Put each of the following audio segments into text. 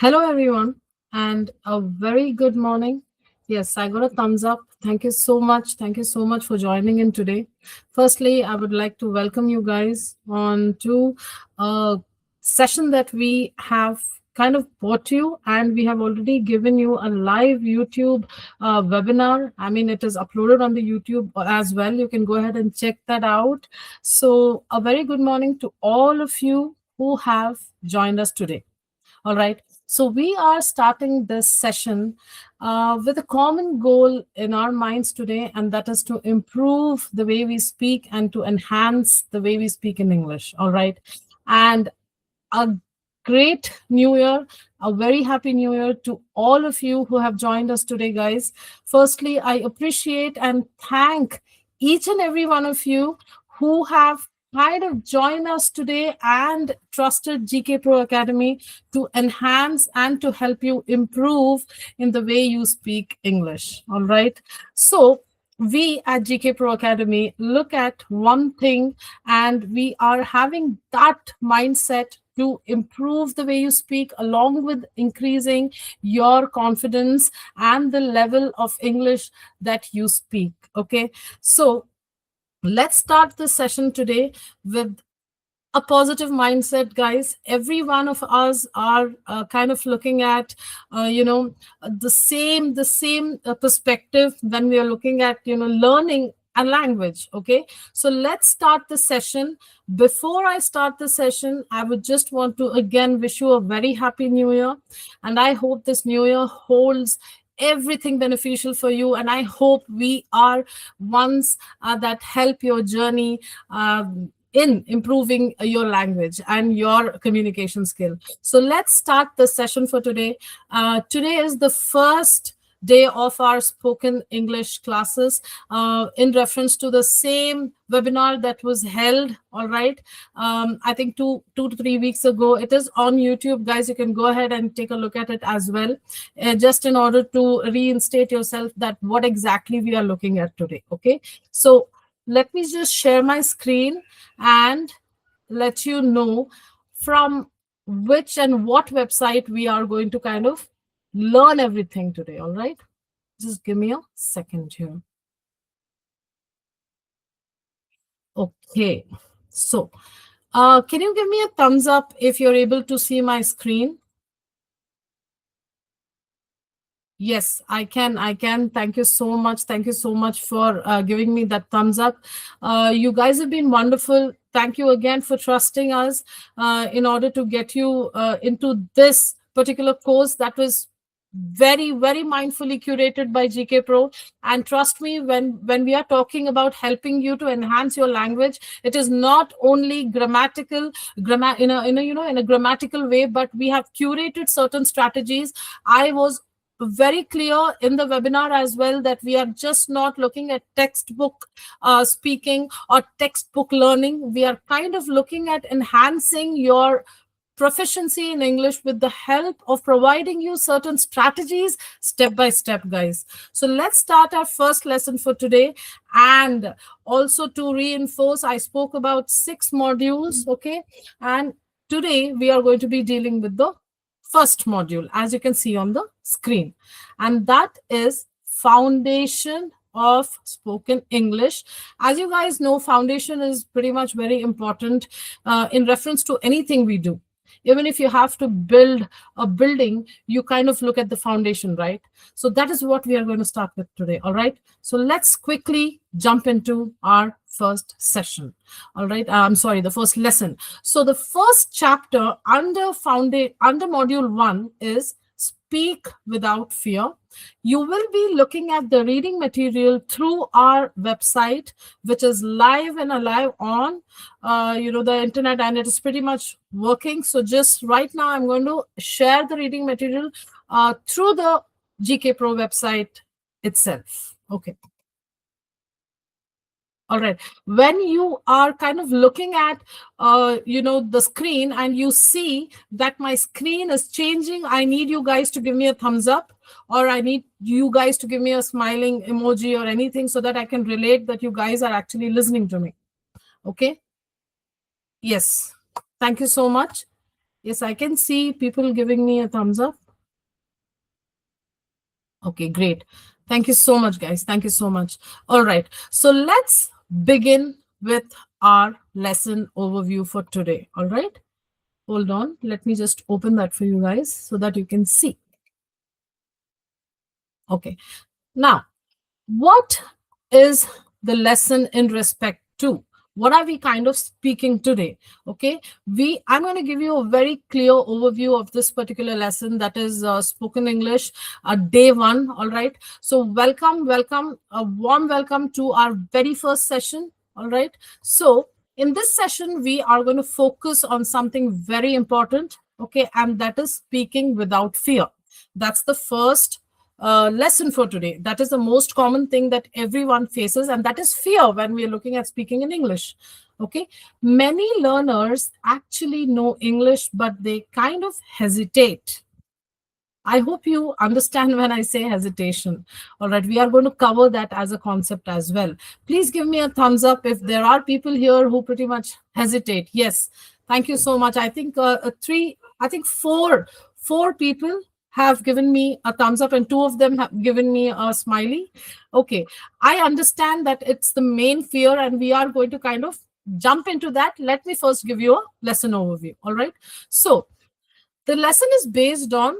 Hello, everyone, and a very good morning. Yes, I got a thumbs up. Thank you so much. Thank you so much for joining in today. Firstly, I would like to welcome you guys on to a session that we have kind of brought you, and we have already given you a live YouTube webinar. I mean, it is uploaded on the YouTube as well. You can go ahead and check that out. So, a very good morning to all of you who have joined us today. All right. So we are starting this session with a common goal in our minds today, and that is to improve the way we speak and to enhance the way we speak in English. All right. And a great new year, a very happy new year to all of you who have joined us today, guys. Firstly, I appreciate and thank each and every one of you who have kind of joined us today and trusted GK Pro Academy to enhance and to help you improve in the way you speak English. All right. So we at GK Pro Academy look at one thing, and we are having that mindset to improve the way you speak, along with increasing your confidence and the level of English that you speak. Okay. So let's start the session today with a positive mindset, guys. Every one of us are kind of looking at the same perspective when we are looking at learning a language. Okay, so let's start the session. Before I start the session, I would just want to again wish you a very happy new year, and I hope this new year holds everything beneficial for you, and I hope we are ones that help your journey in improving your language and your communication skill. So let's start the session for today. Today is the first day of our spoken English classes in reference to the same webinar that was held. All right. I think two to 3 weeks ago. It is on YouTube, guys. You can go ahead and take a look at it as well, just in order to reinstate yourself that what exactly we are looking at today. Okay. So let me just share my screen and let you know from which and what website we are going to kind of learn everything today. All right. Just give me a second here. Okay. So can you give me a thumbs up if you're able to see my screen? Yes, I can. I can. Thank you so much. Thank you so much for giving me that thumbs up. You guys have been wonderful. Thank you again for trusting us in order to get you into this particular course that was very, very mindfully curated by GK Pro. And trust me, when we are talking about helping you to enhance your language, it is not only grammatical, in a grammatical way, but we have curated certain strategies. I was very clear in the webinar as well that we are just not looking at textbook speaking or textbook learning. We are kind of looking at enhancing your proficiency in English with the help of providing you certain strategies step by step, guys. So let's start our first lesson for today. And also to reinforce, I spoke about 6 modules. Okay, and today we are going to be dealing with the first module, as you can see on the screen, and that is foundation of spoken English. As you guys know, foundation is pretty much very important in reference to anything we do. Even if you have to build a building, you kind of look at the foundation, right? So that is what we are going to start with today. All right. So let's quickly jump into our first session. All right. I'm sorry, the first lesson. So the first chapter under module 1 is Speak Without Fear. You will be looking at the reading material through our website, which is live and alive on the internet, and it is pretty much working. So just right now, I'm going to share the reading material through the GK Pro website itself. Okay. All right. When you are kind of looking at, the screen and you see that my screen is changing, I need you guys to give me a thumbs up, or I need you guys to give me a smiling emoji or anything so that I can relate that you guys are actually listening to me. Okay. Yes. Thank you so much. Yes, I can see people giving me a thumbs up. Okay, great. Thank you so much, guys. Thank you so much. All right. So let's begin with our lesson overview for today. All right. Hold on. Let me just open that for you guys so that you can see. Okay. Now, what is the lesson in respect to? What are we kind of speaking today? Okay, I'm going to give you a very clear overview of this particular lesson, that is spoken English, day one. All right, so welcome, a warm welcome to our very first session. All right, so in this session we are going to focus on something very important. Okay, and that is speaking without fear. That's the first lesson for today. That is the most common thing that everyone faces, and that is fear when we are looking at speaking in English. Okay, many learners actually know English, but they kind of hesitate. I hope you understand when I say hesitation. All right, we are going to cover that as a concept as well. Please give me a thumbs up if there are people here who pretty much hesitate. Yes, thank you so much. I think four people have given me a thumbs up, and two of them have given me a smiley. Okay, I understand that it's the main fear, and we are going to kind of jump into that. Let me first give you a lesson overview. All right, so the lesson is based on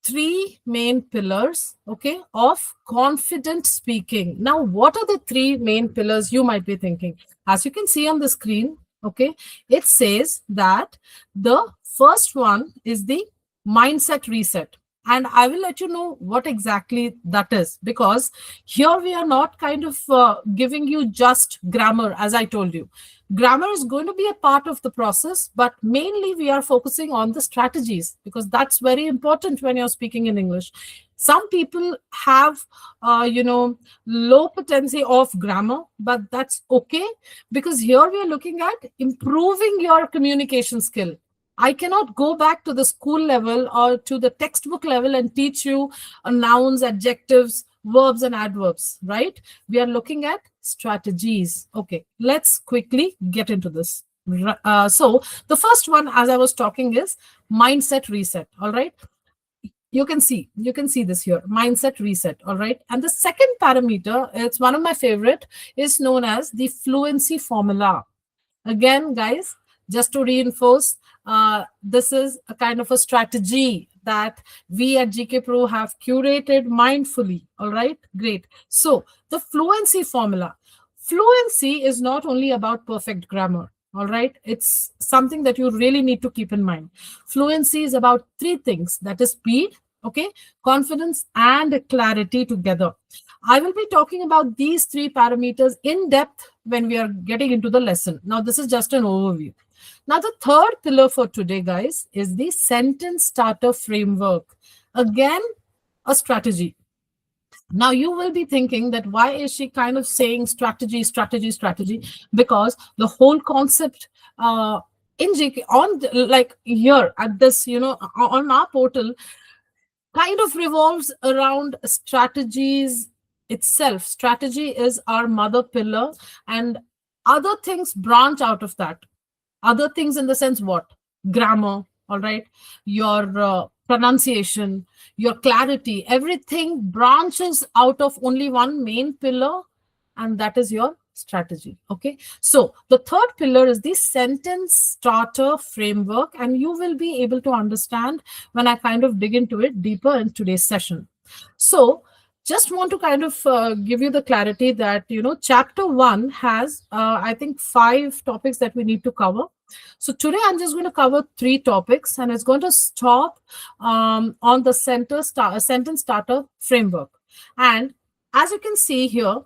three main pillars, okay, of confident speaking. Now, what are the three main pillars, you might be thinking? As you can see on the screen, okay, it says that the first one is the mindset reset. And I will let you know what exactly that is, because here we are not kind of giving you just grammar, as I told you. Grammar is going to be a part of the process, but mainly we are focusing on the strategies, because that's very important when you're speaking in English. Some people have low potency of grammar, but that's okay, because here we are looking at improving your communication skill. I cannot go back to the school level or to the textbook level and teach you nouns, adjectives, verbs, and adverbs, right? We are looking at strategies. Okay, let's quickly get into this. So the first one, as I was talking, is mindset reset. All right, you can see this here, mindset reset. All right, and the second parameter, it's one of my favorite, is known as the fluency formula. Again, guys, just to reinforce, this is a kind of a strategy that we at GKPro have curated mindfully. All right, great. So the fluency formula. Fluency is not only about perfect grammar. All right, it's something that you really need to keep in mind. Fluency is about three things, that is speed, okay, confidence, and clarity together. I will be talking about these three parameters in depth when we are getting into the lesson. Now, this is just an overview. Now, the third pillar for today, guys, is the sentence starter framework. Again, a strategy. Now, you will be thinking that why is she kind of saying strategy, strategy, strategy? Because the whole concept in GK, on like here at this, on our portal, kind of revolves around strategies itself. Strategy is our mother pillar, and other things branch out of that. Other things in the sense, what? Grammar, all right, your pronunciation, your clarity, everything branches out of only one main pillar, and that is your strategy. Okay, so the third pillar is the sentence starter framework, and you will be able to understand when I kind of dig into it deeper in today's session. So just want to kind of give you the clarity that chapter 1 has I think 5 topics that we need to cover. So today I'm just going to cover 3 topics, and it's going to stop on the sentence starter framework. And as you can see here,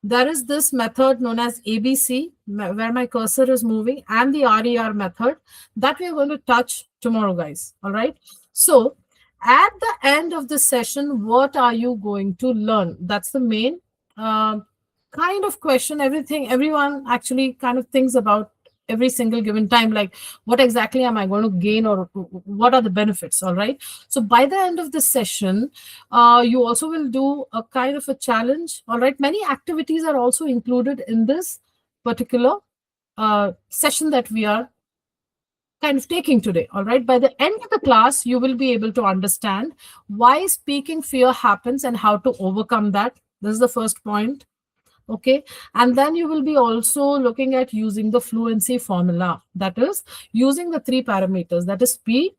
there is this method known as ABC, where my cursor is moving, and the RER method that we are going to touch tomorrow, guys. All right. So at the end of the session, what are you going to learn? That's the main kind of question. Everyone actually kind of thinks about every single given time, like what exactly am I going to gain, or what are the benefits? All right, so by the end of the session, you also will do a kind of a challenge. All right, many activities are also included in this particular session that we are kind of taking today. All right. By the end of the class, you will be able to understand why speaking fear happens and how to overcome that. This is the first point. Okay. And then you will be also looking at using the fluency formula, that is using the three parameters, that is speed,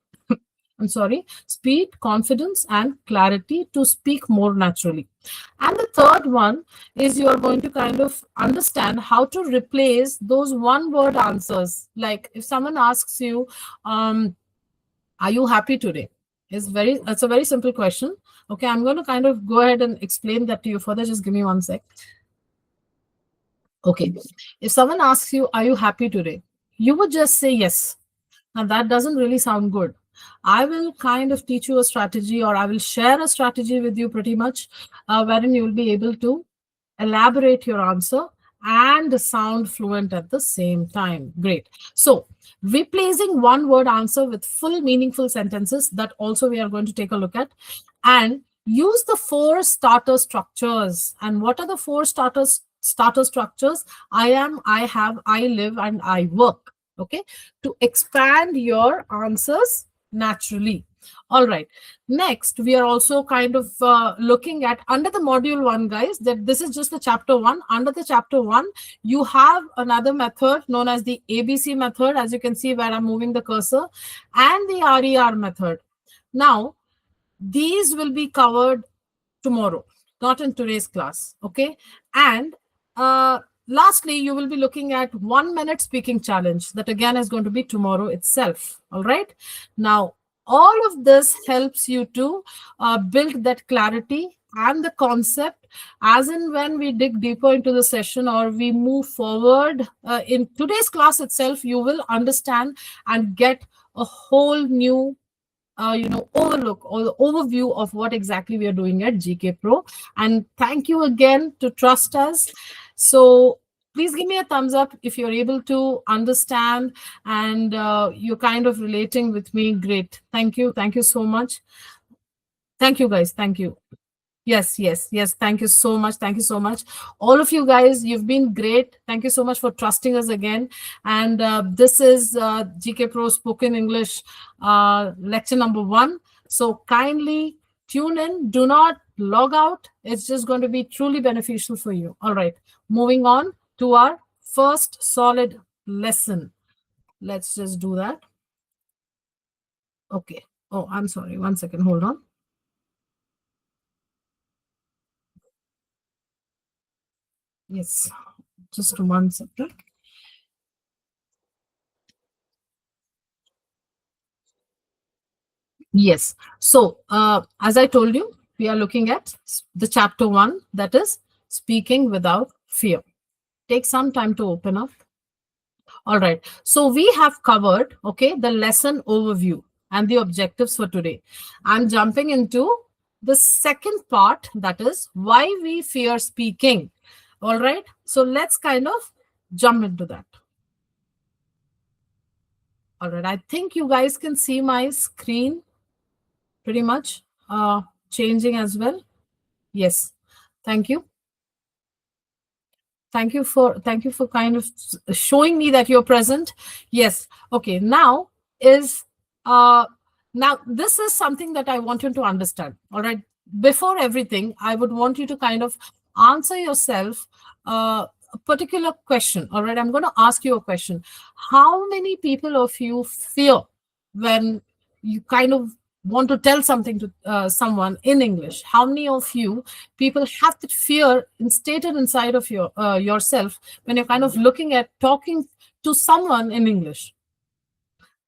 I'm sorry, speed, confidence, and clarity to speak more naturally. And the third one is you are going to kind of understand how to replace those one word answers. Like if someone asks you, are you happy today? It's a very simple question. Okay, I'm going to kind of go ahead and explain that to you further. Just give me one sec. Okay. If someone asks you, are you happy today? You would just say yes. Now, that doesn't really sound good. I will kind of teach you a strategy, or I will share a strategy with you pretty much, wherein you will be able to elaborate your answer and sound fluent at the same time. Great. So, replacing one word answer with full meaningful sentences, that also we are going to take a look at. And use the four starter structures. And what are the four starter structures? I am, I have, I live, and I work. Okay, to expand your answers naturally. All right. Next, we are also kind of looking at under the module one, guys, that this is just the chapter one. Under the chapter one, you have another method known as the ABC method, as you can see where I'm moving the cursor, and the RER method. Now, these will be covered tomorrow, not in today's class. Okay. And lastly, you will be looking at 1 minute speaking challenge. That again is going to be tomorrow itself. All right. Now, all of this helps you to build that clarity and the concept, as in when we dig deeper into the session or we move forward in today's class itself, you will understand and get a whole new overlook or the overview of what exactly we are doing at GKPro. And thank you again to trust us. So please give me a thumbs up if you're able to understand and you're kind of relating with me. Great. Thank you. Thank you so much. Thank you, guys. Thank you. Yes, yes, yes. Thank you so much. Thank you so much. All of you guys, you've been great. Thank you so much for trusting us again. And this is GKPro Spoken English lecture number 1. So kindly tune in. Do not log out. It's just going to be truly beneficial for you. All right. Moving on to our first solid lesson. Let's just do that. Okay. Oh, I'm sorry. 1 second. Hold on. Yes. Just 1 second. Yes. So, as I told you, we are looking at the chapter 1, that is speaking without fear. Take some time to open up. All right. So, we have covered, okay, the lesson overview and the objectives for today. I'm jumping into the second part, that is why we fear speaking. All right. So, let's kind of jump into that. All right. I think you guys can see my screen pretty much changing as well. Yes. Thank you. Thank you for kind of showing me that you're present. Yes. Okay. Is uh now this is something that I want you to understand. All right. Before everything, I would want you to kind of answer yourself a particular question. All right. I'm going to ask you a question. How many people of you fear when you kind of want to tell something to someone in English? How many of you people have that fear instated inside of yourself when you're kind of looking at talking to someone in English?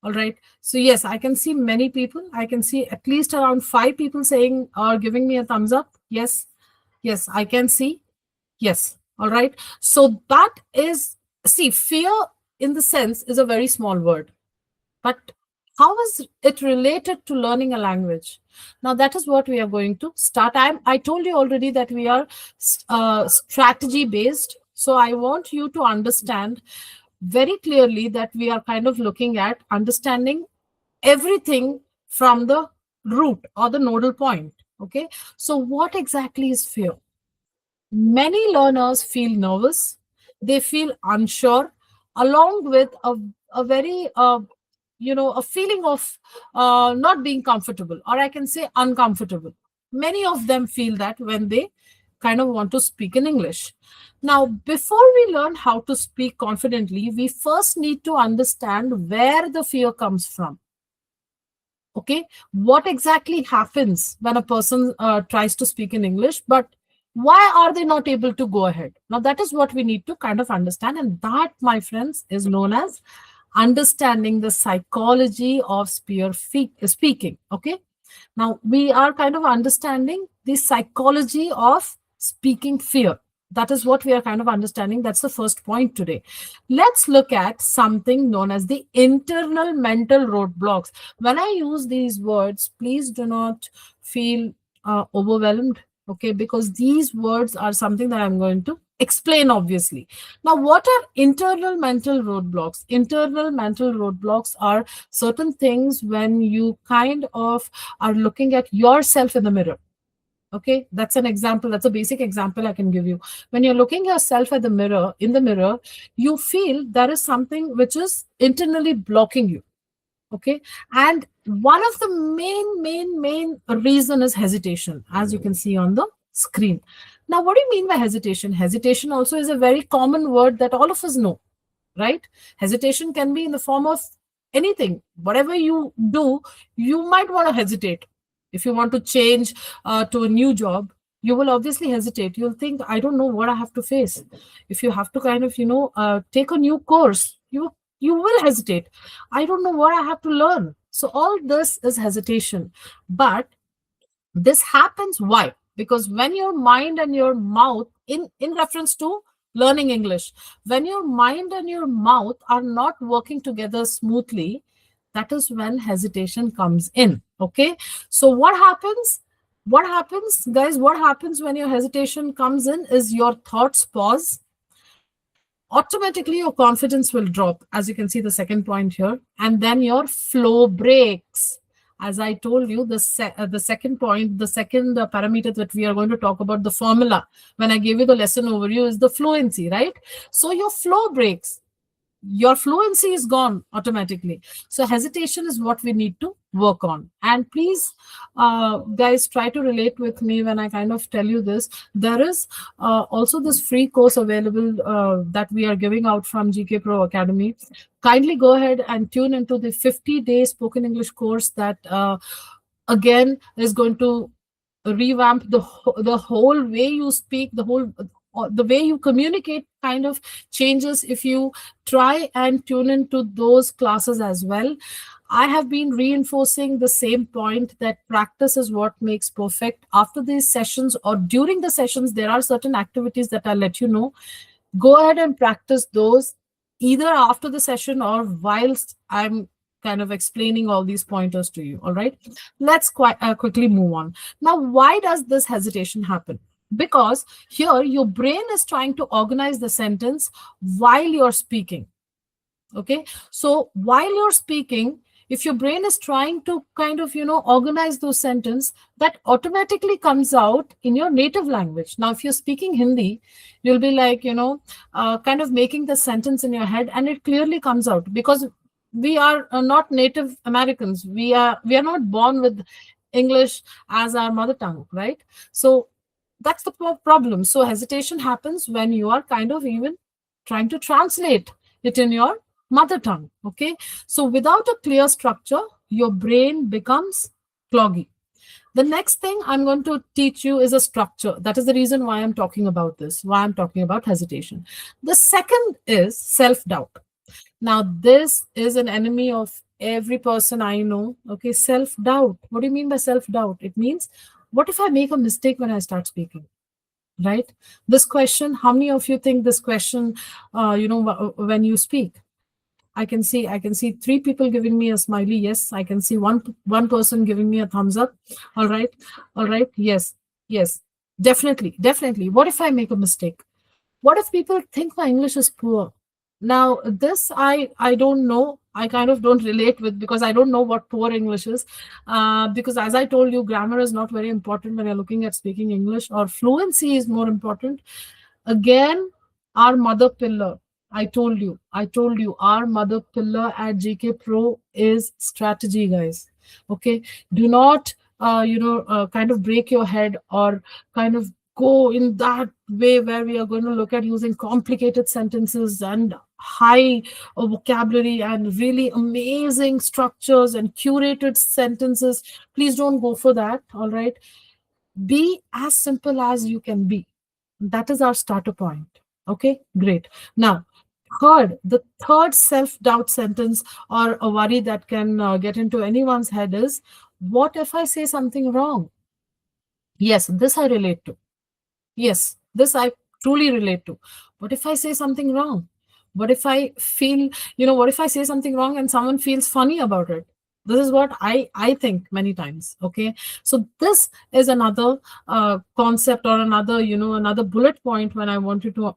All right. So yes, I can see many people. I can see at least around 5 people saying or giving me a thumbs up. Yes. Yes, I can see. Yes. All right. So that is, see, fear in the sense is a very small word. But how is it related to learning a language? Now, that is what we are going to start. I told you already that we are strategy based. So I want you to understand very clearly that we are kind of looking at understanding everything from the root or the nodal point. Okay. So what exactly is fear? Many learners feel nervous. They feel unsure along with a very a feeling of not being comfortable, or I can say uncomfortable. Many of them feel that when they kind of want to speak in English. Now, before we learn how to speak confidently, we first need to understand where the fear comes from. Okay, what exactly happens when a person tries to speak in English, but why are they not able to go ahead? Now, that is what we need to kind of understand, and that, my friends, is known as understanding the psychology of speaking. Okay, now we are kind of understanding the psychology of speaking fear. That is what we are kind of understanding. That's the first point today. Let's look at something known as the internal mental roadblocks. When I use these words, please do not feel overwhelmed, okay? Because these words are something that I'm going to explain, obviously. Now, what are internal mental roadblocks? Internal mental roadblocks are certain things when you kind of are looking at yourself in the mirror. Okay, that's an example. That's a basic example I can give you. When you're looking yourself at the mirror, in the mirror, you feel there is something which is internally blocking you. Okay, and one of the main reason is hesitation, as you can see on the screen. Now, what do you mean by hesitation? Hesitation also is a very common word that all of us know, right? Hesitation can be in the form of anything. Whatever you do, you might want to hesitate. If you want to change to a new job, you will obviously hesitate. You'll think, I don't know what I have to face. If you have to kind of, take a new course, you will hesitate. I don't know what I have to learn. So all this is hesitation. But this happens why? Because when your mind and your mouth, in reference to learning English, when your mind and your mouth are not working together smoothly, that is when hesitation comes in. Okay, so what happens, guys? What happens when your hesitation comes in is your thoughts pause. Automatically your confidence will drop, as you can see the second point here, and then your flow breaks. As I told you, the second point, the second parameter that we are going to talk about, the formula, when I gave you the lesson overview, is the fluency, right? So your flow breaks, your fluency is gone automatically. So hesitation is what we need to work on. And please, guys, try to relate with me when I kind of tell you this. There is also this free course available that we are giving out from GKPro Academy. Kindly go ahead and tune into the 50-day spoken English course that again is going to revamp the whole way you speak, the way you communicate kind of changes if you try and tune into those classes as well. I have been reinforcing the same point that practice is what makes perfect. After these sessions or during the sessions, there are certain activities that I'll let you know. Go ahead and practice those either after the session or whilst I'm kind of explaining all these pointers to you. All right, let's quickly move on. Now, why does this hesitation happen? Because here your brain is trying to organize the sentence while you're speaking. Okay, so while you're speaking, if your brain is trying to kind of organize those sentences, that automatically comes out in your native language. Now, if you're speaking Hindi, you'll be like kind of making the sentence in your head, and it clearly comes out because we are not native Americans. We are not born with English as our mother tongue, right? So that's the problem. So hesitation happens when you are kind of even trying to translate it in your mother tongue. Okay, so without a clear structure, your brain becomes cloggy. The next thing I'm going to teach you is a structure. That is the reason why I'm talking about this, why I'm talking about hesitation. The second is self-doubt. Now, this is an enemy of every person I know. Okay, self-doubt. What do you mean by self-doubt? It means, what if I make a mistake when I start speaking? Right? This question, how many of you think this question, when you speak? I can see three people giving me a smiley. Yes, I can see one person giving me a thumbs up. All right, all right. Yes, yes, definitely. What if I make a mistake? What if people think my English is poor? Now, this I don't know. I kind of don't relate with, because I don't know what poor English is. Because as I told you, grammar is not very important when you're looking at speaking English, or fluency is more important. Again, our mother pillar. I told you, our mother pillar at GK Pro is strategy, guys. Okay, do not, kind of break your head or kind of go in that way where we are going to look at using complicated sentences and high vocabulary and really amazing structures and curated sentences. Please don't go for that. All right, be as simple as you can be. That is our starter point. Okay, great. Now, the third self-doubt sentence or a worry that can get into anyone's head is, what if I say something wrong? Yes, this I relate to. Yes, this I truly relate to. What if I say something wrong? What if I feel, what if I say something wrong and someone feels funny about it? This is what I think many times. Okay. So this is another concept or another, another bullet point when I wanted to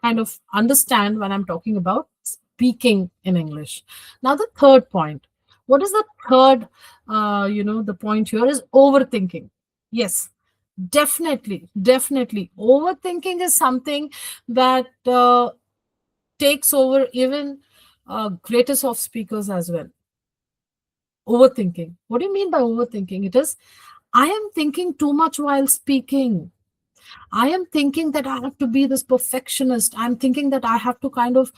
kind of understand when I'm talking about speaking in English. Now, the third point. What is the third, the point here is overthinking. Yes, definitely, definitely. Overthinking is something that takes over even greatest of speakers as well. Overthinking. What do you mean by overthinking? It is, I am thinking too much while speaking. I am thinking that I have to be this perfectionist. I'm thinking that I have to kind of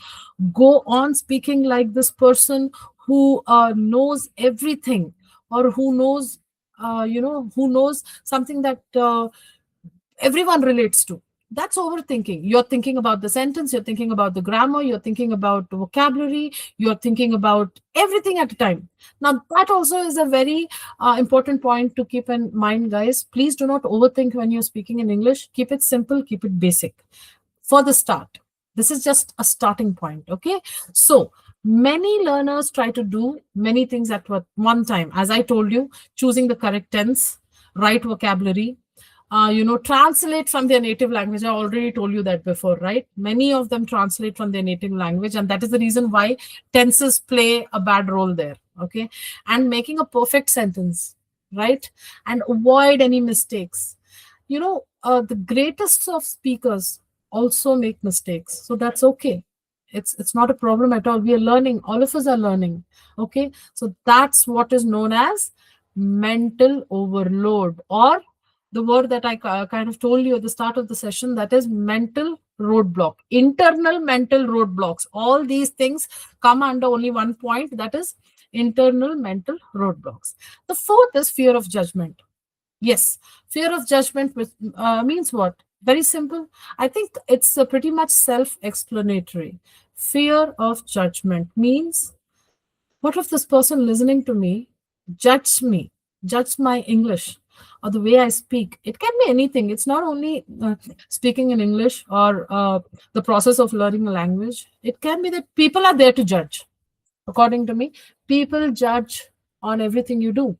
go on speaking like this person who knows everything, or who knows, who knows something that everyone relates to. That's overthinking. You're thinking about the sentence, you're thinking about the grammar, you're thinking about the vocabulary, you're thinking about everything at a time. Now, that also is a very important point to keep in mind, guys. Please do not overthink when you're speaking in English. Keep it simple, keep it basic for the start. This is just a starting point. Okay. So, many learners try to do many things at one time. As I told you, choosing the correct tense, right vocabulary, translate from their native language. I already told you that before, right? Many of them translate from their native language, and that is the reason why tenses play a bad role there. Okay. And making a perfect sentence, right? And avoid any mistakes. The greatest of speakers also make mistakes, so that's okay. It's not a problem at all. We are learning, all of us are learning. Okay, so that's what is known as mental overload, or the word that I kind of told you at the start of the session, that is mental roadblock, internal mental roadblocks. All these things come under only one point, that is internal mental roadblocks. The fourth is fear of judgment. Yes, fear of judgment means what? Very simple. I think it's pretty much self-explanatory. Fear of judgment means, what if this person listening to me, judge my English or the way I speak? It can be anything. It's not only speaking in English or the process of learning a language. It can be that people are there to judge. According to me, people judge on everything you do.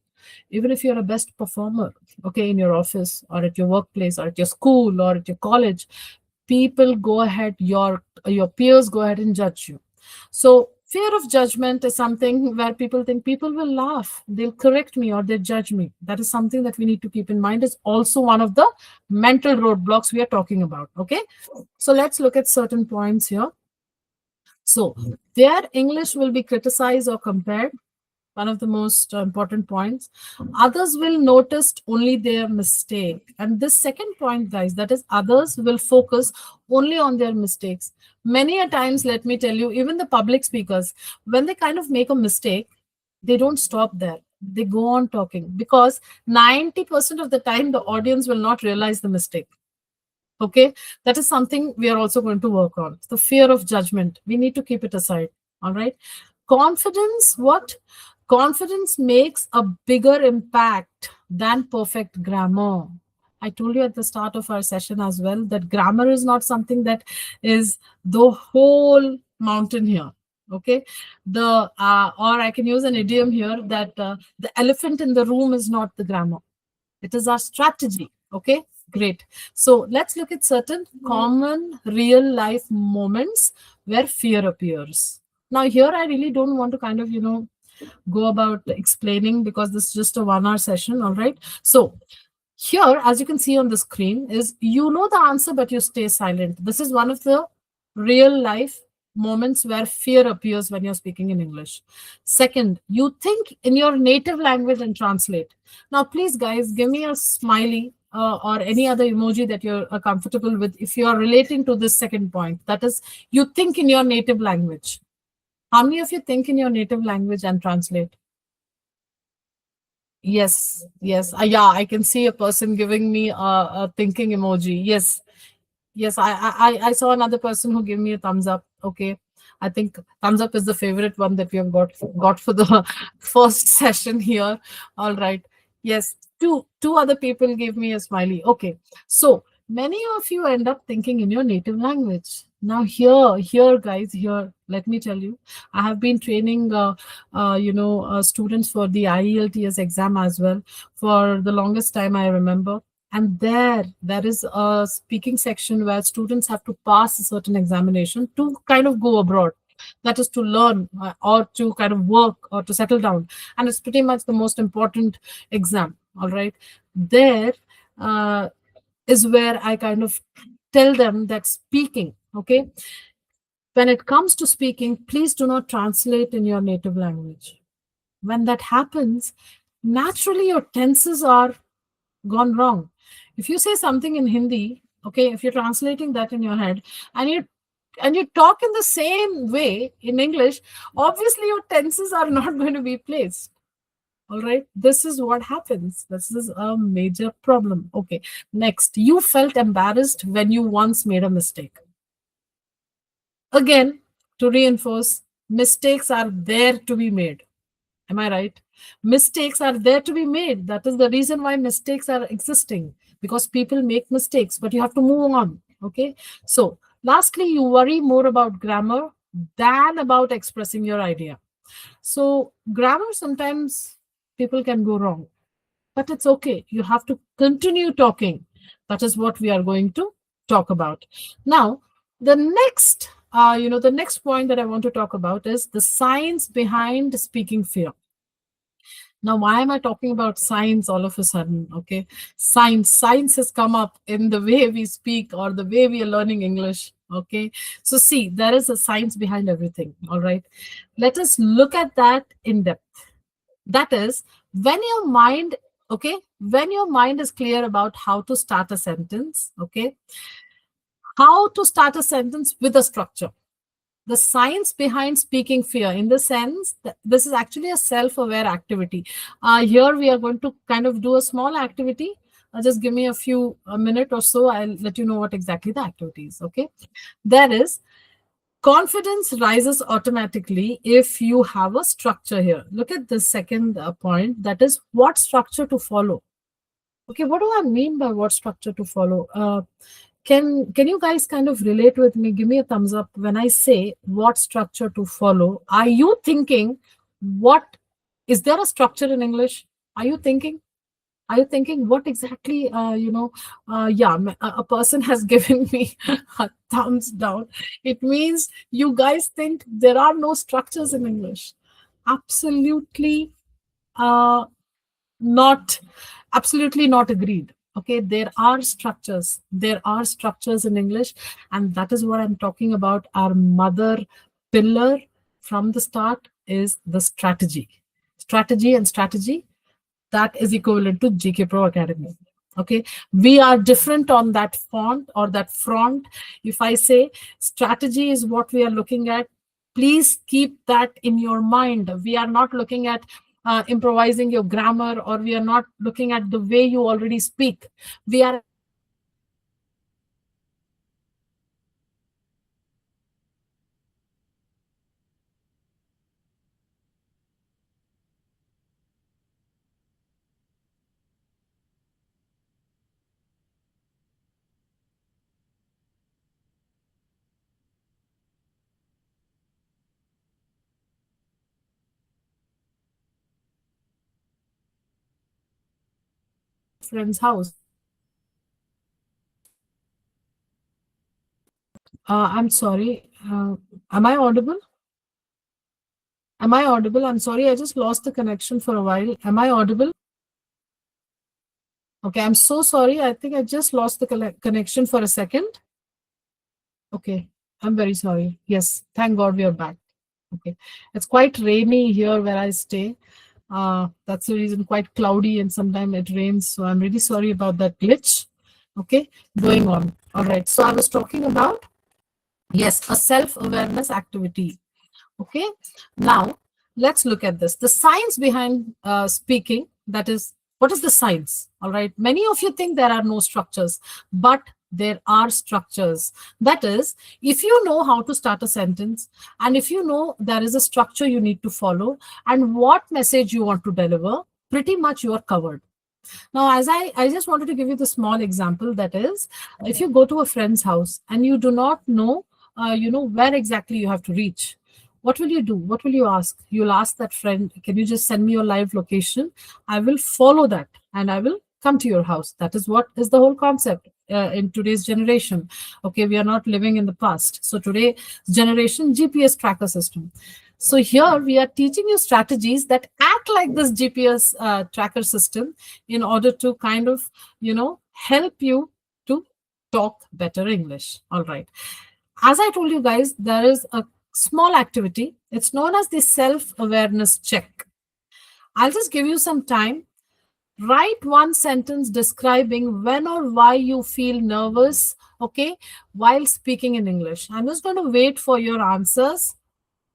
Even if you're a best performer, okay, in your office or at your workplace or at your school or at your college, people go ahead, your peers go ahead and judge you. So fear of judgment is something where people think people will laugh, they'll correct me, or they'll judge me. That is something that we need to keep in mind. Is also one of the mental roadblocks we are talking about. Okay, so let's look at certain points here. So their English will be criticized or compared, one of the most important points. Others will notice only their mistake. And this second point, guys, that is, others will focus only on their mistakes. Many a times, let me tell you, even the public speakers, when they kind of make a mistake, they don't stop there. They go on talking, because 90% of the time, the audience will not realize the mistake. Okay, that is something we are also going to work on. The fear of judgment, we need to keep it aside. All right. Confidence, what? Confidence makes a bigger impact than perfect grammar. I told you at the start of our session as well that grammar is not something that is the whole mountain here. Okay, the or I can use an idiom here that the elephant in the room is not the grammar, it is our strategy. Okay, great. So let's look at certain common real life moments where fear appears. Now, here I really don't want to kind of, go about explaining, because this is just a 1 hour session. All right. So here, as you can see on the screen, is, you know the answer, but you stay silent. This is one of the real life moments where fear appears when you're speaking in English. Second, you think in your native language and translate. Now, please, guys, give me a smiley or any other emoji that you're comfortable with if you are relating to this second point. That is, you think in your native language. How many of you think in your native language and translate? Yes, yes. Yeah, I can see a person giving me a thinking emoji. Yes, yes. I saw another person who gave me a thumbs up. Okay, I think thumbs up is the favorite one that we have got for the first session here. All right. Yes, two other people gave me a smiley. Okay, so many of you end up thinking in your native language. Now here, guys, here. Let me tell you, I have been training, students for the IELTS exam as well for the longest time I remember. And there is a speaking section where students have to pass a certain examination to kind of go abroad. That is to learn or to kind of work or to settle down. And it's pretty much the most important exam. All right. There uh, is where I kind of tell them that speaking, okay, when it comes to speaking, please do not translate in your native language. When that happens, naturally your tenses are gone wrong. If you say something in Hindi, okay, if you're translating that in your head and you talk in the same way in English, obviously your tenses are not going to be placed. All right, this is what happens. This is a major problem. Okay, next, you felt embarrassed when you once made a mistake. Again, to reinforce, mistakes are there to be made. Am I right? Mistakes are there to be made. That is the reason why mistakes are existing, because people make mistakes, but you have to move on. Okay. So, lastly, you worry more about grammar than about expressing your idea. So, grammar sometimes people can go wrong, but it's okay. You have to continue talking. That is what we are going to talk about. Now, the next point that I want to talk about is the science behind speaking fear. Now, why am I talking about science all of a sudden? Okay, science has come up in the way we speak or the way we are learning English. Okay, so see, there is a science behind everything. All right, let us look at that in depth. That is, when your mind, okay, when your mind is clear about how to start a sentence, okay, how to start a sentence with a structure. The science behind speaking fear, in the sense that this is actually a self-aware activity. Here we are going to kind of do a small activity. Just give me a minute or so. I'll let you know what exactly the activity is. Okay. There is confidence rises automatically if you have a structure here. Look at the second point. That is what structure to follow. Okay, what do I mean by what structure to follow? Can you guys kind of relate with me? Give me a thumbs up when I say what structure to follow. Are you thinking what is there a structure in English? Are you thinking? Are you thinking what exactly? Yeah, a person has given me a thumbs down. It means you guys think there are no structures in English. Absolutely, uh, not absolutely not agreed. Okay, there are structures in English, and that is what I'm talking about. Our mother pillar from the start is the strategy, that is equivalent to GKPro Academy. Okay, we are different on that font or that front. If I say strategy is what we are looking at, please keep that in your mind. We are not looking at improvising your grammar, or we are not looking at the way you already speak. We are friend's house. I'm sorry. Am I audible? Am I audible? I'm sorry, I just lost the connection for a while. Am I audible? Okay, I'm so sorry. I think I just lost the connection for a second. Okay. I'm very sorry. Yes, thank God we are back. Okay. It's quite rainy here where I stay. That's the reason, quite cloudy and sometimes it rains. So I'm really sorry about that glitch. Okay, going on. All right. So I was talking about, yes, a self-awareness activity. Okay, now let's look at this. The science behind speaking, that is, what is the science? All right, many of you think there are no structures, but there are structures. That is, if you know how to start a sentence, and if you know there is a structure you need to follow, and what message you want to deliver, pretty much you are covered. Now, as I just wanted to give you the small example, that is, if you go to a friend's house and you do not know, where exactly you have to reach, what will you do? What will you ask? You'll ask that friend, can you just send me your live location? I will follow that and I will come to your house. That is what is the whole concept in today's generation. Okay, we are not living in the past. So today generation, GPS tracker system. So here we are teaching you strategies that act like this GPS tracker system in order to kind of, help you to talk better English. All right. As I told you guys, there is a small activity. It's known as the self-awareness check. I'll just give you some time. Write one sentence describing when or why you feel nervous, okay, while speaking in English. I'm just going to wait for your answers.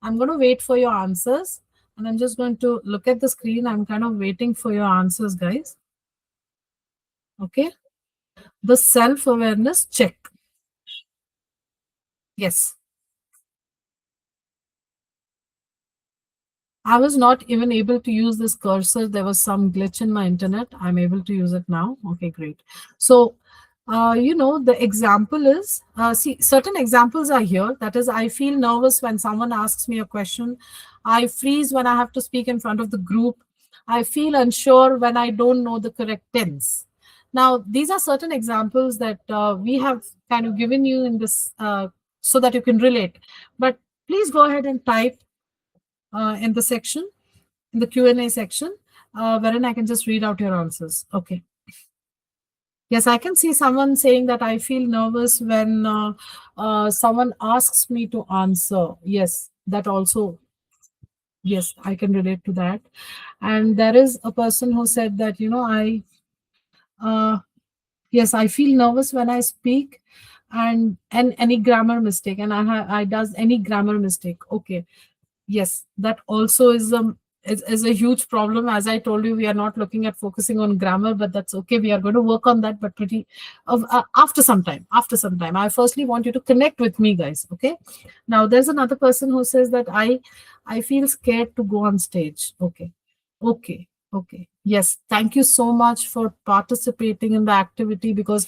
I'm going to wait for your answers. And I'm just going to look at the screen. I'm kind of waiting for your answers, guys. Okay. The self-awareness check. Yes. I was not even able to use this cursor. There was some glitch in my internet. I'm able to use it now. Okay, great. So, the example is, see, certain examples are here. That is, I feel nervous when someone asks me a question. I freeze when I have to speak in front of the group. I feel unsure when I don't know the correct tense. Now, these are certain examples that we have kind of given you in this so that you can relate. But please go ahead and type in the section, in the Q&A section, wherein I can just read out your answers. Okay. Yes, I can see someone saying that I feel nervous when someone asks me to answer. Yes, that also, yes, I can relate to that. And there is a person who said that, uh, yes, I feel nervous when I speak and any grammar mistake, and I does any grammar mistake. Okay. Yes, that also is a huge problem. As I told you, we are not looking at focusing on grammar, but that's okay. We are going to work on that, but pretty after some time. After some time, I firstly want you to connect with me, guys. Okay. Now, there's another person who says that I feel scared to go on stage. Okay. Okay. Okay. Yes. Thank you so much for participating in the activity, because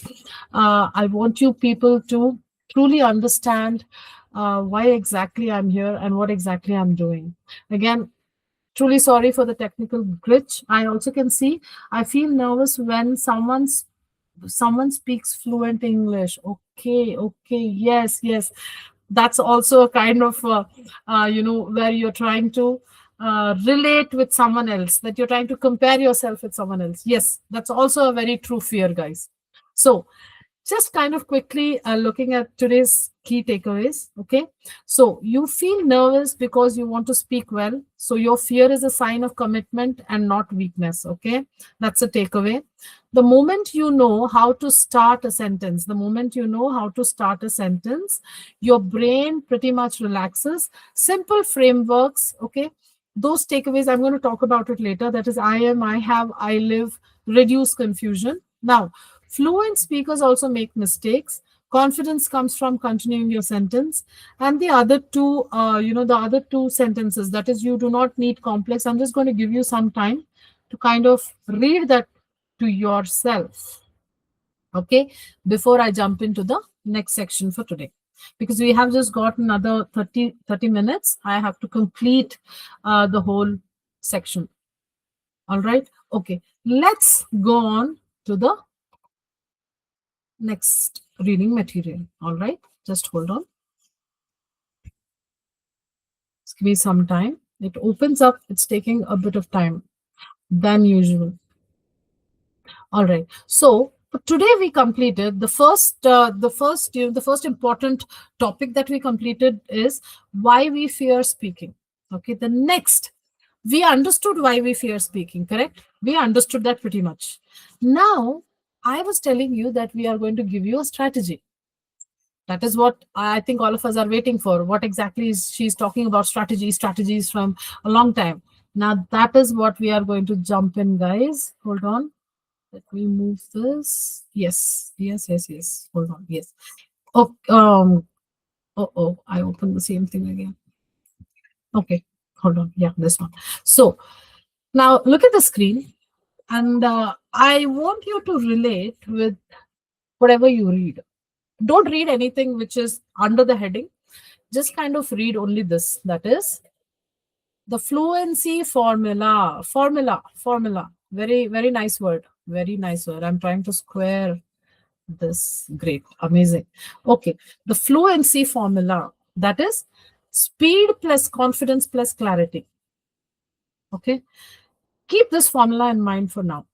I want you people to truly understand why exactly I'm here and what exactly I'm doing. Again, truly sorry for the technical glitch. I also can see I feel nervous when someone speaks fluent English. Okay, okay, yes, yes. That's also a kind of, where you're trying to relate with someone else, that you're trying to compare yourself with someone else. Yes, that's also a very true fear, guys. So, just kind of quickly looking at today's key takeaways. Okay, so you feel nervous because you want to speak well, so your fear is a sign of commitment and not weakness. Okay, that's a takeaway. The moment you know how to start a sentence, your brain pretty much relaxes. Simple frameworks. Okay, those takeaways, I'm going to talk about it later. That is, I am, I have, I live, reduce confusion. Now, fluent speakers also make mistakes. Confidence comes from continuing your sentence. And the other two, the other two sentences, that is, you do not need complex. I'm just going to give you some time to kind of read that to yourself. Okay, before I jump into the next section for today. Because we have just got another 30 minutes. I have to complete the whole section. All right. Okay, let's go on to the next reading material. All right, just hold on. Just give me some time. It opens up. It's taking a bit of time than usual. All right. So Today we completed the first important topic that we completed is why we fear speaking. Okay, the next, we understood why we fear speaking, correct? We understood that pretty much. Now I was telling you that we are going to give you a strategy. That is what I think all of us are waiting for. What exactly is she's talking about? Strategies from a long time. Now that is what we are going to jump in, guys. Hold on. Let me move this. Yes. Hold on. Yes. Oh, I opened the same thing again. Okay. Hold on. Yeah, this one. So now look at the screen, and I want you to relate with whatever you read. Don't read anything which is under the heading. Just kind of read only this. That is the fluency formula. Formula. Very nice word. Very nice word. I'm trying to square this. Great, amazing. Okay, the fluency formula, that is speed plus confidence plus clarity. Okay, keep this formula in mind for now.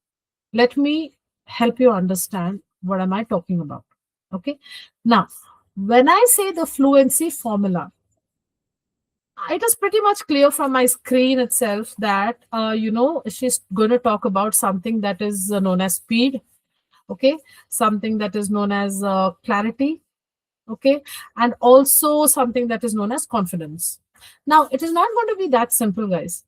Let me help you understand what am I talking about. Okay, now when I say the fluency formula, it is pretty much clear from my screen itself that she's going to talk about something that is known as speed. Okay, something that is known as clarity. Okay, and also something that is known as confidence. Now it is not going to be that simple, guys.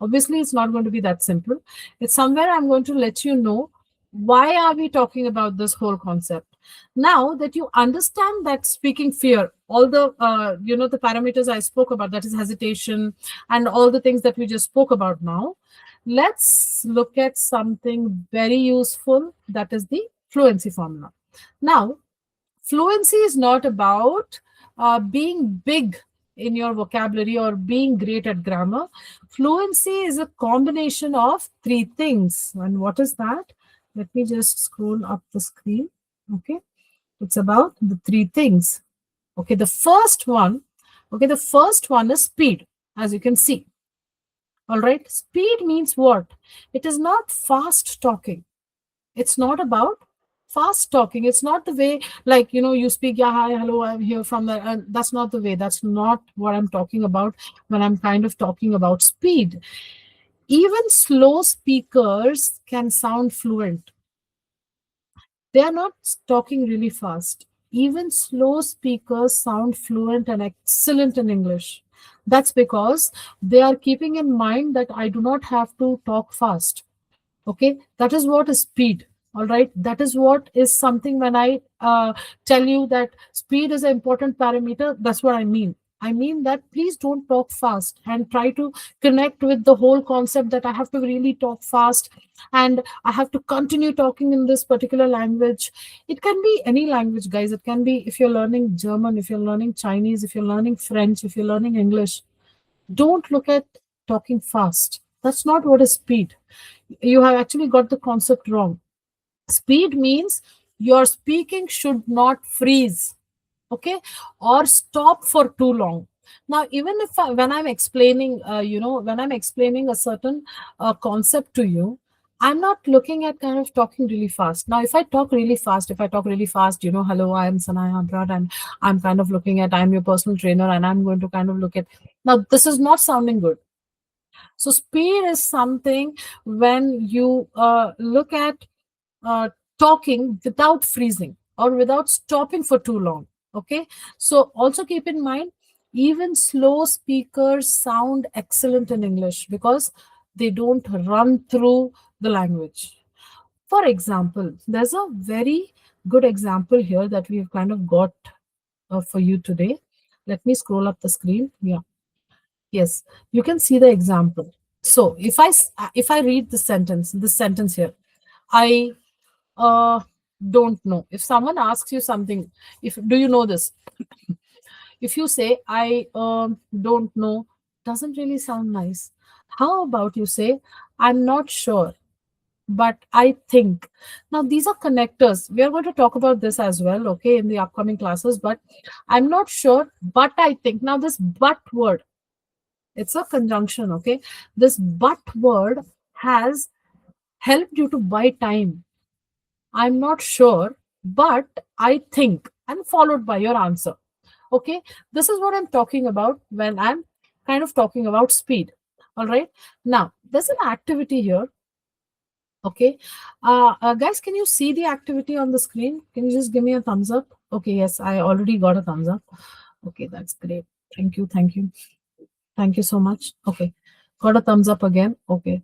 Obviously it's not going to be that simple. It's somewhere I'm going to let you know why are we talking about this whole concept. Now that you understand that speaking fear, all the the parameters I spoke about, that is hesitation and all the things that we just spoke about, now let's look at something very useful, that is the fluency formula. Now fluency is not about being big in your vocabulary or being great at grammar. Fluency is a combination of three things. And what is that? Let me just scroll up the screen. Okay. It's about the three things. Okay. The first one is speed, as you can see. All right. Speed means what? It is not fast talking. It's not about fast talking. It's not the way, like, you speak, yeah, hi, hello, I'm here from the, and that's not the way. That's not what I'm talking about when I'm kind of talking about speed. Even slow speakers can sound fluent. They are not talking really fast. Even slow speakers sound fluent and excellent in English. That's because they are keeping in mind that I do not have to talk fast. Okay, that is what is speed. All right, that is what is something. When I tell you that speed is an important parameter, that's what I mean that please don't talk fast and try to connect with the whole concept that I have to really talk fast and I have to continue talking in this particular language. It can be any language, guys. It can be, if you're learning German, if you're learning Chinese, if you're learning French, if you're learning English, don't look at talking fast. That's not what is speed. You have actually got the concept wrong. Speed means your speaking should not freeze, okay, or stop for too long. Now, even if when I'm explaining, when I'm explaining a certain concept to you, I'm not looking at kind of talking really fast. Now, if I talk really fast, hello, I am Sanaya Abrar, and I'm kind of looking at, I'm your personal trainer, and I'm going to kind of look at, now, this is not sounding good. So speed is something when you look at uh, talking without freezing or without stopping for too long. Okay. So also keep in mind, even slow speakers sound excellent in English because they don't run through the language. For example, there's a very good example here that we've kind of got for you today. Let me scroll up the screen. Yeah. Yes, you can see the example. So if I read this sentence here, I uh, don't know. If someone asks you something, if do you know this? If you say I don't know, doesn't really sound nice. How about you say I'm not sure, but I think. Now these are connectors. We are going to talk about this as well, okay, in the upcoming classes. But I'm not sure, but I think. Now this but word, it's a conjunction, okay? This but word has helped you to buy time. I'm not sure, but I think, and followed by your answer. Okay, this is what I'm talking about when I'm kind of talking about speed. All right, now there's an activity here. Okay, guys, can you see the activity on the screen? Can you just give me a thumbs up? Okay, yes, I already got a thumbs up. Okay, that's great. Thank you, thank you, thank you so much. Okay, got a thumbs up again. Okay.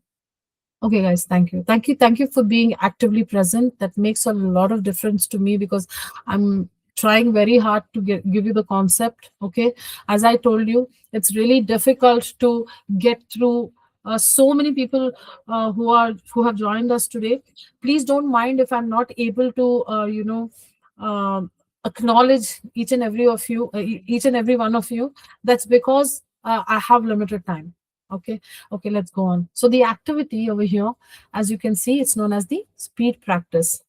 Okay, guys, thank you. Thank you for being actively present. That makes a lot of difference to me because I'm trying very hard to give you the concept. Okay. As I told you, it's really difficult to get through so many people who have joined us today. Please don't mind if I'm not able to, um acknowledge each and every of you, each and every one of you. That's because I have limited time. Okay. Okay, let's go on. So the activity over here, as you can see, it's known as the speed practice.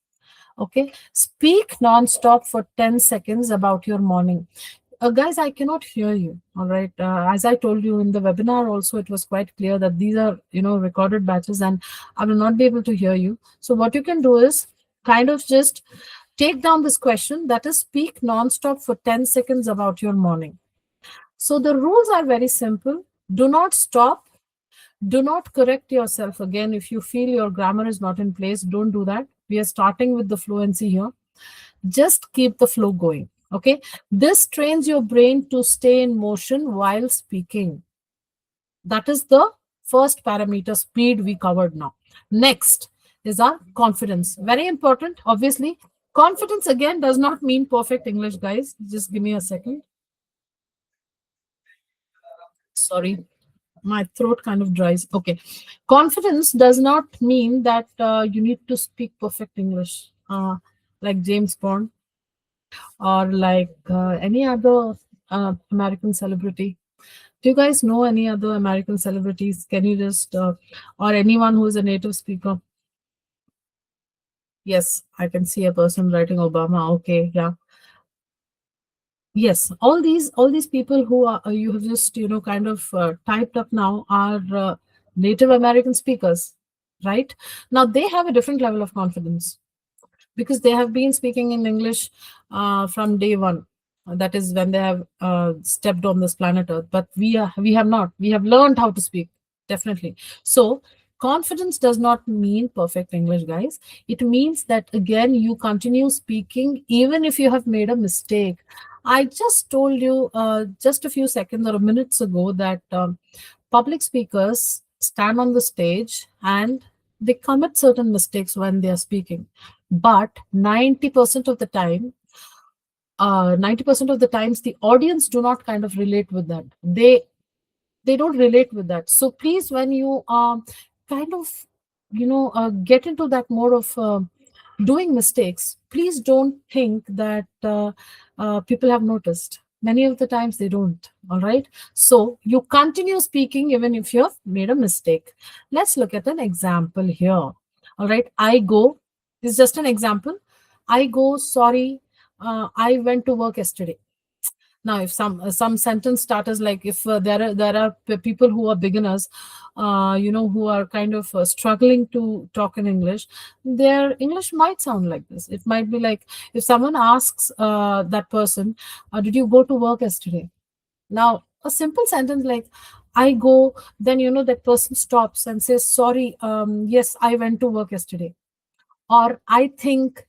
Okay, speak non-stop for 10 seconds about your morning. Guys, I cannot hear you. All right. As I told you in the webinar, also it was quite clear that these are recorded batches, and I will not be able to hear you. So what you can do is kind of just take down this question, that is, speak non-stop for 10 seconds about your morning. So the rules are very simple. Do not stop. Do not correct yourself again. If you feel your grammar is not in place, don't do that. We are starting with the fluency here. Just keep the flow going. Okay. This trains your brain to stay in motion while speaking. That is the first parameter, speed, we covered now. Next is our confidence. Very important. Obviously, confidence again does not mean perfect English, guys. Just give me a second. Sorry, my throat kind of dries. Okay. Confidence does not mean that you need to speak perfect English, like James Bond or like any other American celebrity. Do you guys know any other American celebrities? Can you just, or anyone who is a native speaker? Yes, I can see a person writing Obama. Okay, yeah. Yes, all these people who are you have just kind of typed up now are Native American speakers, right? Now they have a different level of confidence because they have been speaking in English from day one. That is when they have stepped on this planet Earth. But we have not. We have learned how to speak, definitely. So confidence does not mean perfect English, guys. It means that again you continue speaking even if you have made a mistake. I just told you just a few seconds or minutes ago that public speakers stand on the stage and they commit certain mistakes when they are speaking, but 90% of the time, 90% of the times the audience do not kind of relate with that. They don't relate with that. So please, when you kind of get into that mode of doing mistakes, please don't think that people have noticed. Many of the times they don't. All right, so you continue speaking even if you have made a mistake. Let's look at an example here. All right, I go, this is just an example. I go, sorry, I went to work yesterday. Now if some sentence starters, like if there are people who are beginners, who are kind of struggling to talk in English, their English might sound like this. It might be like, if someone asks that person, did you go to work yesterday? Now a simple sentence like I go, then that person stops and says, sorry, yes, I went to work yesterday. Or I think,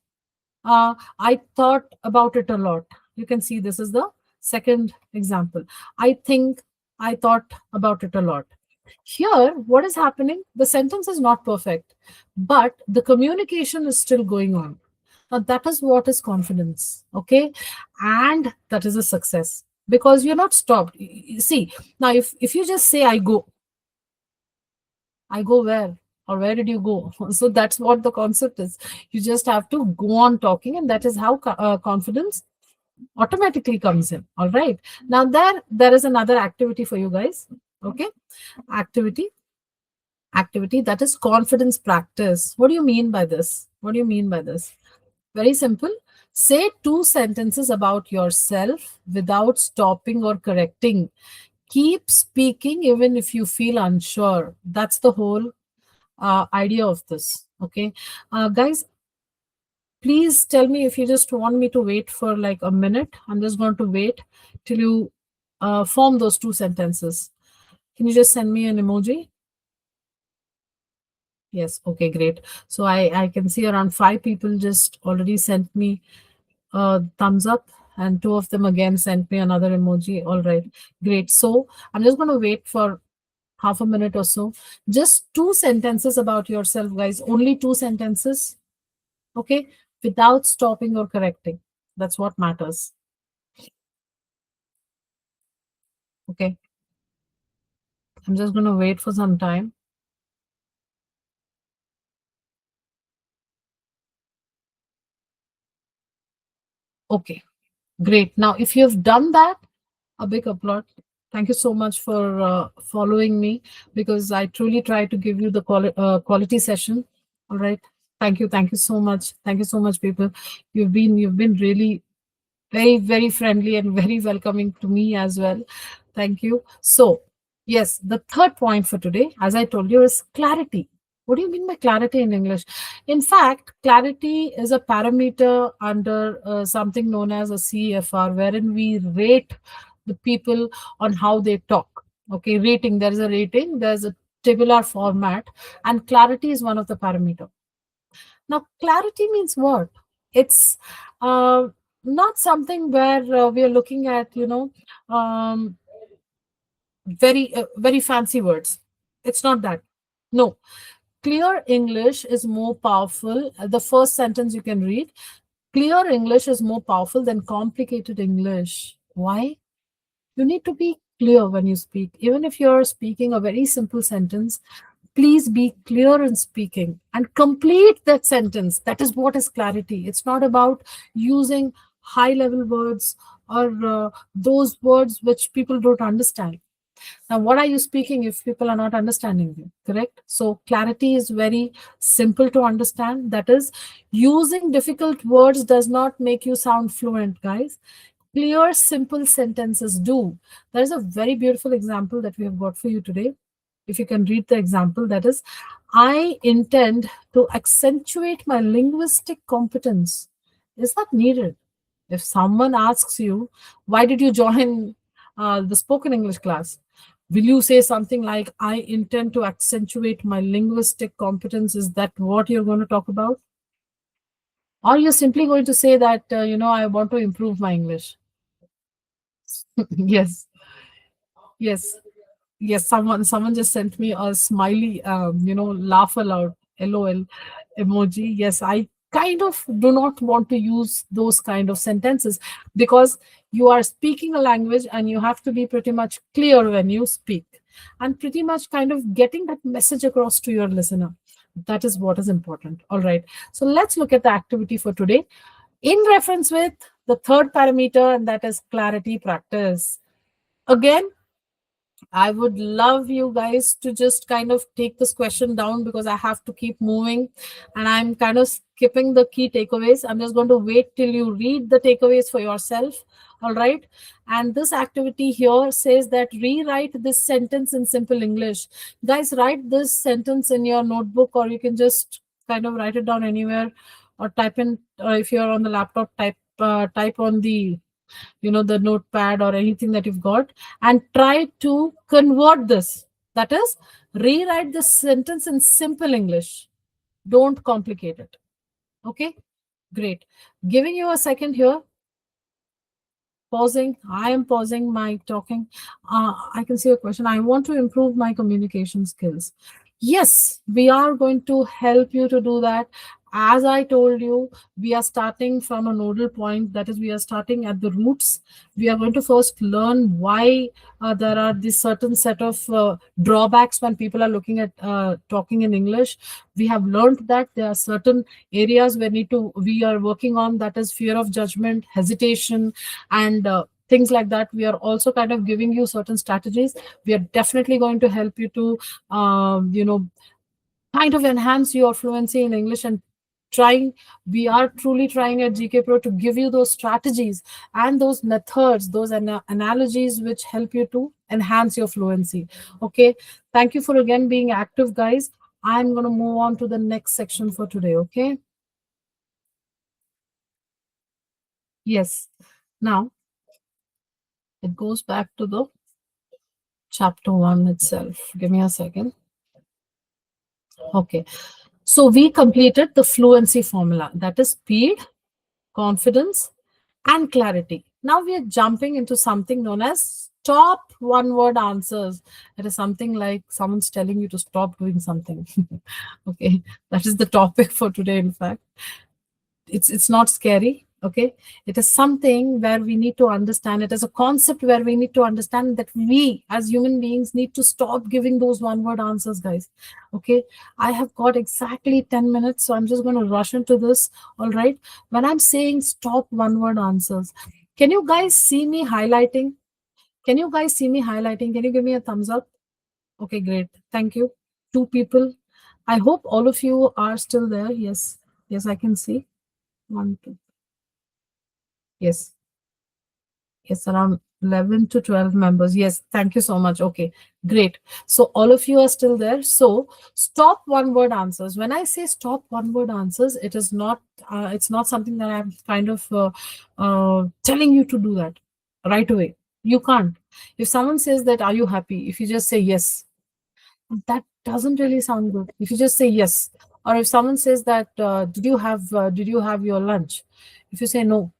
I thought about it a lot. You can see this is the second example. I think, I thought about it a lot. Here, what is happening? The sentence is not perfect, but the communication is still going on. Now, that is what is confidence, okay? And that is a success because you're not stopped. See, now if you just say, I go where? Or where did you go? So that's what the concept is. You just have to go on talking, and that is how confidence automatically comes in. All right. Now there is another activity for you guys. Okay. Activity, activity that is confidence practice. What do you mean by this? What do you mean by this? Very simple. Say two sentences about yourself without stopping or correcting. Keep speaking even if you feel unsure. That's the whole idea of this. Okay, guys, Please tell me if you just want me to wait for like a minute. I'm just going to wait till you form those two sentences. Can you just send me an emoji? Yes. Okay, great. So I can see around 5 people just already sent me a thumbs up, and 2 of them again sent me another emoji. All right, great. So I'm just going to wait for half a minute or so. Just two sentences about yourself, guys. Only two sentences. Okay, without stopping or correcting. That's what matters. Okay, I'm just going to wait for some time. Okay, great. Now, if you've done that, a big applaud. Thank you so much for following me, because I truly try to give you the quality session. All right. Thank you so much. Thank you so much, people. You've been really very friendly and very welcoming to me as well. Thank you. So yes, the third point for today, as I told you, is clarity. What do you mean by clarity in English? In fact, clarity is a parameter under something known as a CFR, wherein we rate the people on how they talk. Okay, rating. There is a rating. There's a tabular format, and clarity is one of the parameter. Now, clarity means what? It's uh, not something where we are looking at, very fancy words. It's not that. No, clear English is more powerful. The first sentence you can read: clear English is more powerful than complicated English. Why? You need to be clear when you speak. Even if you're speaking a very simple sentence, please be clear in speaking and complete that sentence. That is what is clarity. It's not about using high level words or those words which people don't understand. Now, what are you speaking if people are not understanding you? Correct? So, clarity is very simple to understand. That is, using difficult words does not make you sound fluent, guys. Clear, simple sentences do. There is a very beautiful example that we have got for you today. If you can read the example, that is, I intend to accentuate my linguistic competence. Is that needed? If someone asks you, why did you join the spoken English class? Will you say something like, I intend to accentuate my linguistic competence? Is that what you're going to talk about? Or you're simply going to say that, I want to improve my English? Yes, yes. Yes, someone just sent me a smiley, laugh aloud, LOL emoji. Yes, I kind of do not want to use those kind of sentences, because you are speaking a language and you have to be pretty much clear when you speak, and pretty much kind of getting that message across to your listener. That is what is important. All right. So let's look at the activity for today in reference with the third parameter, and that is clarity practice. Again, I would love you guys to just kind of take this question down, because I have to keep moving and I'm kind of skipping the key takeaways. I'm just going to wait till you read the takeaways for yourself. All right. And this activity here says that rewrite this sentence in simple English. Guys, write this sentence in your notebook, or you can just kind of write it down anywhere, or type in, if you're on the laptop, type on the the notepad or anything that you've got, and try to convert this. That is, rewrite this sentence in simple English. Don't complicate it. Okay, great. Giving you a second here. Pausing. I am pausing my talking. I can see a question. I want to improve my communication skills. Yes, we are going to help you to do that. As I told you, we are starting from a nodal point. That is, we are starting at the roots. We are going to first learn why there are this certain set of drawbacks when people are looking at talking in English. We have learned that there are certain areas we are working on, that is fear of judgment, hesitation, and things like that. We are also kind of giving you certain strategies. We are definitely going to help you to kind of enhance your fluency in English, and trying we are truly trying at GKPro to give you those strategies and those methods, those analogies which help you to enhance your fluency. Okay, thank you for again being active, guys. I'm going to move on to the next section for today. Okay, Yes. Now it goes back to the chapter one itself. Give me a second. Okay. So we completed the fluency formula, that is speed, confidence, and clarity. Now we are jumping into something known as stop one word answers. It is something like someone's telling you to stop doing something. Okay. That is the topic for today, in fact. It's not scary. Okay, it is something where we need to understand, it is a concept where we need to understand that we as human beings need to stop giving those one word answers, guys. Okay, I have got exactly 10 minutes, so I'm just going to rush into this. All right, when I'm saying stop one word answers, can you guys see me highlighting? Can you guys see me highlighting? Can you give me a thumbs up? Okay, great, thank you. Two people. I hope all of you are still there. Yes, yes, I can see. One, two. Yes. Yes, around 11 to 12 members. Yes, thank you so much. Okay, great. So all of you are still there. So stop one word answers. When I say stop one word answers, it is not, it's not something that I'm kind of telling you to do that right away. You can't. If someone says that, are you happy? If you just say yes, that doesn't really sound good. If you just say yes, or if someone says that, did you have your lunch? If you say no,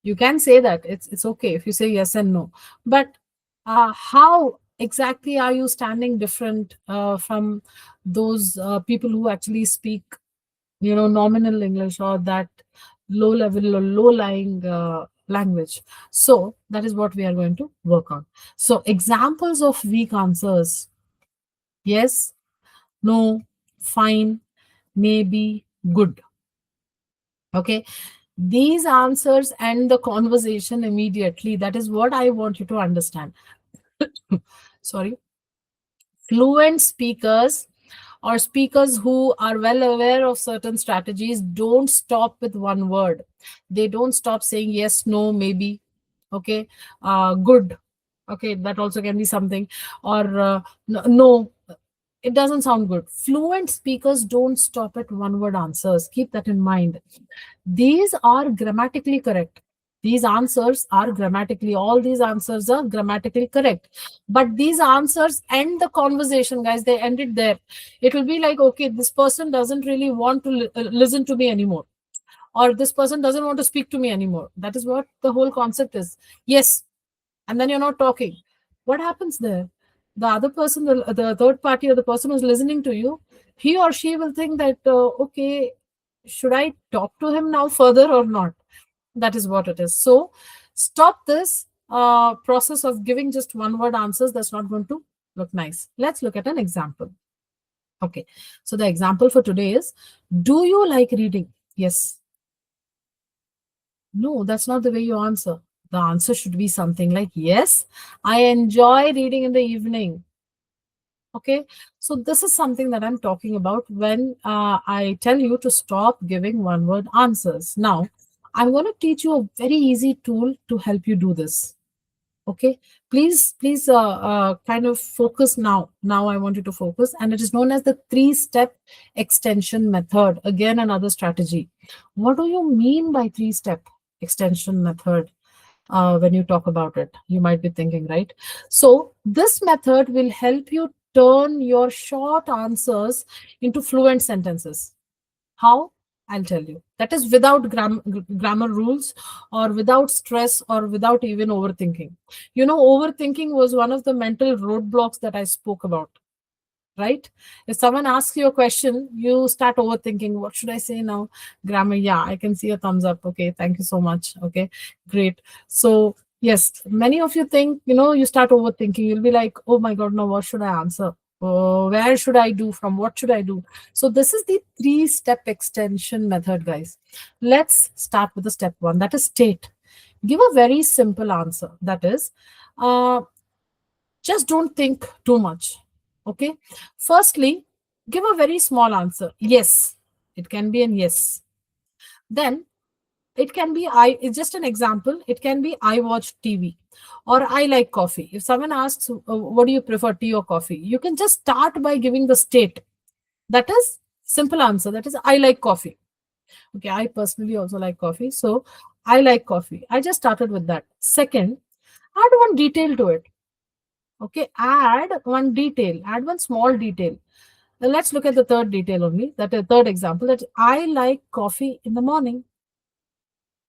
you can say that, it's okay if you say yes and no, but how exactly are you standing different from those people who actually speak, nominal English, or that low level or low lying language? So that is what we are going to work on. So examples of weak answers: yes, no, fine, maybe, good. Okay, these answers end the conversation immediately. That is what I want you to understand. Sorry. Fluent speakers, or speakers who are well aware of certain strategies, don't stop with one word. They don't stop saying yes, no, maybe. Okay, good. Okay, that also can be something. Or no, it doesn't sound good. Fluent speakers don't stop at one word answers. Keep that in mind. These are grammatically correct. These answers are grammatically, all these answers are grammatically correct. But these answers end the conversation, guys. They end it there. It will be like, okay, this person doesn't really want to listen to me anymore, or this person doesn't want to speak to me anymore. That is what the whole concept is. Yes, and then you're not talking. What happens there? The other person, the third party, or the person who's listening to you, he or she will think that, okay, should I talk to him now further or not? That is what it is. So stop this process of giving just one word answers. That's not going to look nice. Let's look at an example. Okay, so the example for today is, do you like reading? Yes. No, that's not the way you answer. The answer should be something like, yes, I enjoy reading in the evening. Okay, so this is something that I'm talking about when I tell you to stop giving one word answers. Now, I'm going to teach you a very easy tool to help you do this. Okay, please kind of focus now. Now I want you to focus, and it is known as the three-step extension method. Again, another strategy. What do you mean by three-step extension method? When you talk about it, you might be thinking, right? So this method will help you turn your short answers into fluent sentences. How? I'll tell you. That is without grammar rules, or without stress, or without even overthinking. Overthinking was one of the mental roadblocks that I spoke about, right? If someone asks you a question, you start overthinking. What should I say now? Grammar. Yeah, I can see a thumbs up. Okay, thank you so much. Okay, great. So yes, many of you think, you start overthinking. You'll be like, oh my God, now what should I answer? Where should I do from? What should I do? So this is the three-step extension method, guys. Let's start with the step one. That is state. Give a very simple answer. That is, just don't think too much. Okay. Firstly, give a very small answer. Yes. It can be an yes. Then it can be it's just an example. It can be I watch TV, or I like coffee. If someone asks, what do you prefer, tea or coffee? You can just start by giving the state. That is simple answer. That is, I like coffee. Okay. I personally also like coffee. So I like coffee. I just started with that. Second, add one detail to it. Okay, add one detail, add one small detail. Now let's look at the third detail only, that a third example, that I like coffee in the morning,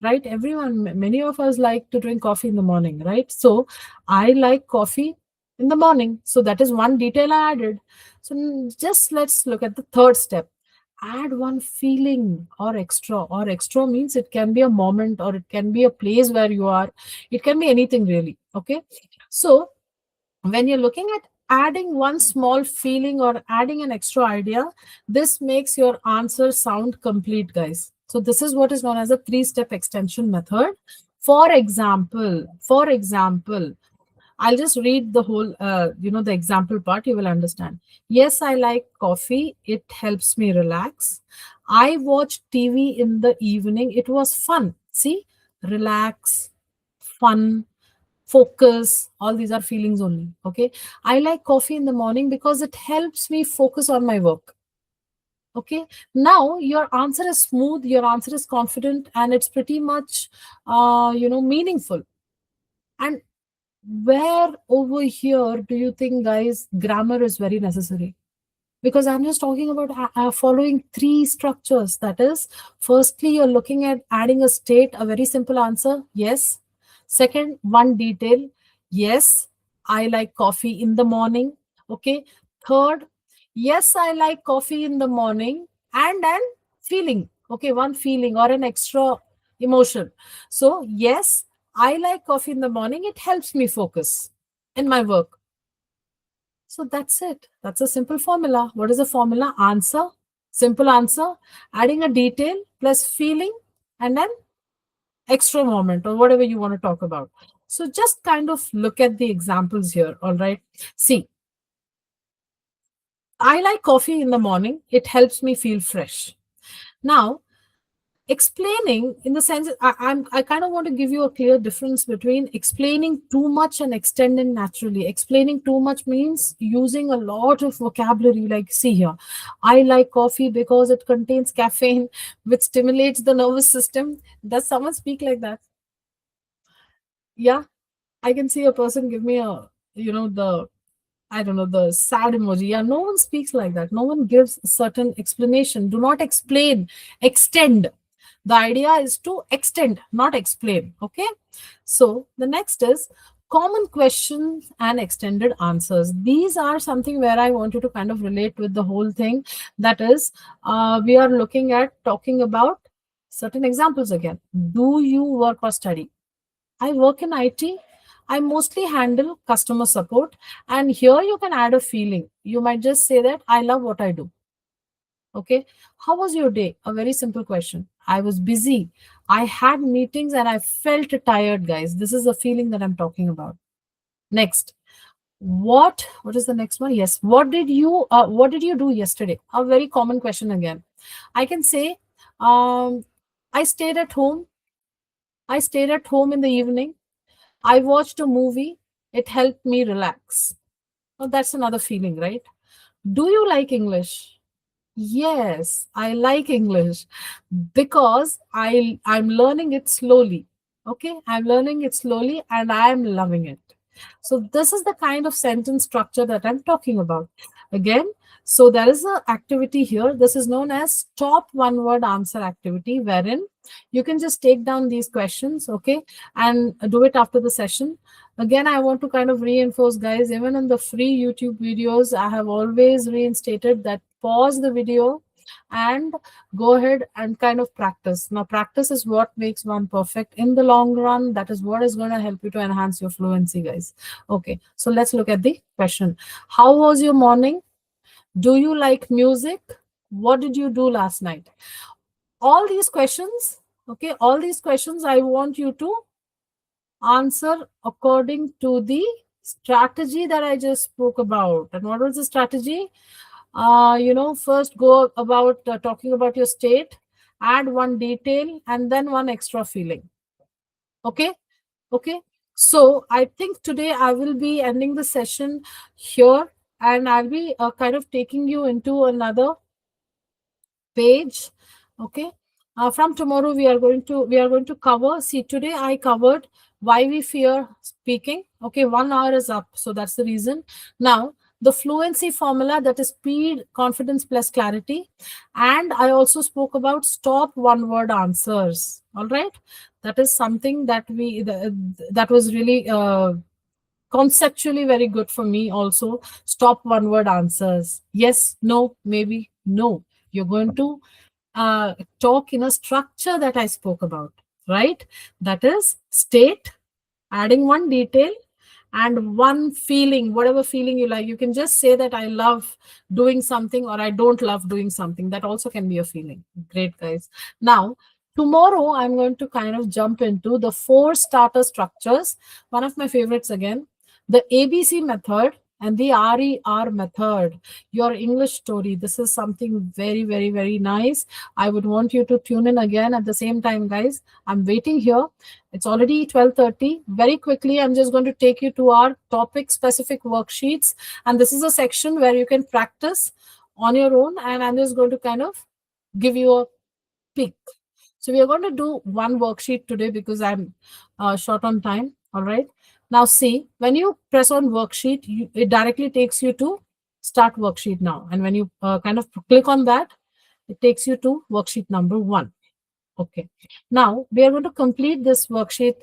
right? Everyone, many of us like to drink coffee in the morning, right? So I like coffee in the morning. So that is one detail I added. So just let's look at the third step. Add one feeling or extra means it can be a moment or it can be a place where you are. It can be anything really. Okay. So when you're looking at adding one small feeling or adding an extra idea, this makes your answer sound complete, guys. So this is what is known as a three-step extension method. For example, I'll just read the whole, the example part. You will understand. Yes, I like coffee. It helps me relax. I watch TV in the evening. It was fun. See, relax, fun, focus. All these are feelings only. Okay. I like coffee in the morning because it helps me focus on my work. Okay. Now your answer is smooth. Your answer is confident, and it's pretty much, meaningful. And where over here do you think, guys, grammar is very necessary? Because I'm just talking about following three structures. That is, firstly, you're looking at adding a state, a very simple answer, yes. Second, one detail, yes, I like coffee in the morning. Okay. Third, yes, I like coffee in the morning, and then feeling. Okay, one feeling or an extra emotion. So, yes, I like coffee in the morning. It helps me focus in my work. So that's it. That's a simple formula. What is the formula? Answer, simple answer, adding a detail plus feeling, and then extra moment or whatever you want to talk about. So just kind of look at the examples here. All right. See, I like coffee in the morning. It helps me feel fresh. Now, explaining in the sense I kind of want to give you a clear difference between explaining too much and extending naturally. Explaining too much means using a lot of vocabulary, like, see here, I like coffee because it contains caffeine, which stimulates the nervous system. Does someone speak like that? Yeah, I can see a person give me a, the, I don't know, the sad emoji. Yeah, no one speaks like that. No one gives certain explanation. Do not explain, extend. The idea is to extend, not explain. Okay. So the next is common questions and extended answers. These are something where I want you to kind of relate with the whole thing. That is, we are looking at talking about certain examples again. Do you work or study? I work in IT. I mostly handle customer support. And here you can add a feeling. You might just say that I love what I do. Okay. How was your day? A very simple question. I was busy. I had meetings and I felt tired, guys. This is a feeling that I'm talking about. Next. What is the next one? Yes. What did you do yesterday? A very common question again. I can say, um, I stayed at home. I stayed at home in the evening. I watched a movie. It helped me relax. Oh, that's another feeling, right? Do you like English? Yes, I like English because I'm learning it slowly. Okay, I'm learning it slowly and I'm loving it. So this is the kind of sentence structure that I'm talking about. Again, so there is an activity here. This is known as top one word answer activity, wherein you can just take down these questions, okay, and do it after the session. Again, I want to kind of reinforce, guys, even in the free YouTube videos, I have always reinstated that pause the video and go ahead and kind of practice. Now, practice is what makes one perfect in the long run. That is what is going to help you to enhance your fluency, guys. Okay, so let's look at the question. How was your morning? Do you like music? What did you do last night? All these questions, okay, all these questions I want you to answer according to the strategy that I just spoke about. And what was the strategy? First go about talking about your state, add one detail, and then one extra feeling. Okay. Okay. So I think today I will be ending the session here, and I'll be kind of taking you into another page. Okay. From tomorrow we are going to cover. See, today I covered why we fear speaking. Okay, 1 hour is up, so that's the reason. Now the fluency formula, that is speed, confidence plus clarity, and I also spoke about stop one word answers. All right, that is something that that was really conceptually very good for me also. Stop one word answers, yes, no, maybe, no. You're going to talk in a structure that I spoke about, right? That is state, adding one detail, and one feeling, whatever feeling you like. You can just say that I love doing something or I don't love doing something. That also can be a feeling. Great, guys. Now, tomorrow I'm going to kind of jump into the four starter structures. One of my favorites again, the ABC method and the RER method, your English story. This is something very, very, very nice. I would want you to tune in again at the same time, guys. I'm waiting here. It's already 12:30. Very quickly, I'm just going to take you to our topic specific worksheets. And this is a section where you can practice on your own. And I'm just going to kind of give you a peek. So we are going to do one worksheet today because I'm short on time. All right. Now see, when you press on worksheet, it directly takes you to start worksheet now. And when you kind of click on that, it takes you to worksheet number 1. Okay. Now we are going to complete this worksheet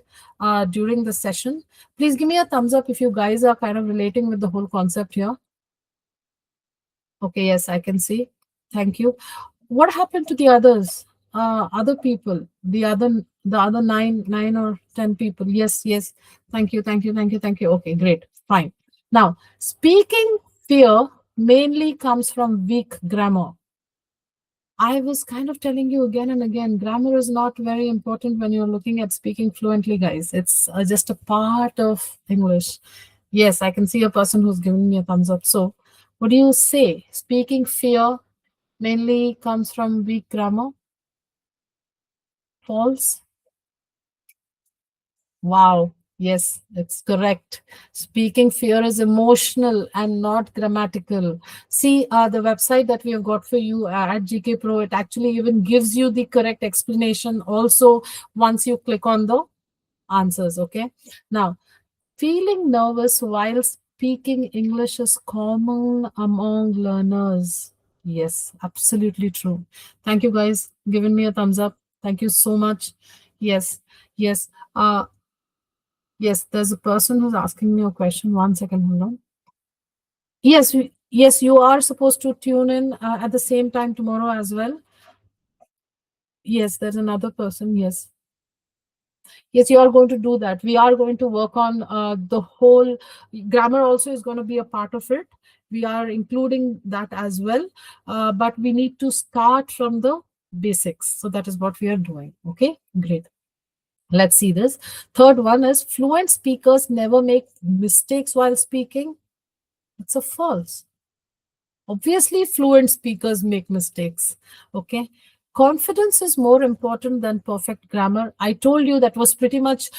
during the session. Please give me a thumbs up if you guys are kind of relating with the whole concept here. Okay, yes, I can see. Thank you. What happened to the others? Other people, the other nine or 10 people. Yes, yes. Thank you, thank you, thank you, thank you. Okay, great, fine. Now, speaking fear mainly comes from weak grammar. I was kind of telling you again and again, grammar is not very important when you're looking at speaking fluently, guys. It's just a part of English. Yes, I can see a person who's giving me a thumbs up. So, what do you say? Speaking fear mainly comes from weak grammar? False? Wow. Yes, it's correct. Speaking fear is emotional and not grammatical. See, the website that we have got for you at GKPro, it actually even gives you the correct explanation also once you click on the answers. Okay. Now, feeling nervous while speaking English is common among learners. Yes, absolutely true. Thank you guys, giving me a thumbs up. Thank you so much. Yes, yes. Yes, there's a person who's asking me a question. 1 second, hold on. Yes, yes, you are supposed to tune in at the same time tomorrow as well. Yes, there's another person. Yes. Yes, you are going to do that. We are going to work on the whole grammar also is going to be a part of it. We are including that as well. But we need to start from the basics. So that is what we are doing. Okay, great. Let's see this. Third one is fluent speakers never make mistakes while speaking. It's a false. Obviously, fluent speakers make mistakes. Okay. Confidence is more important than perfect grammar. I told you that was pretty much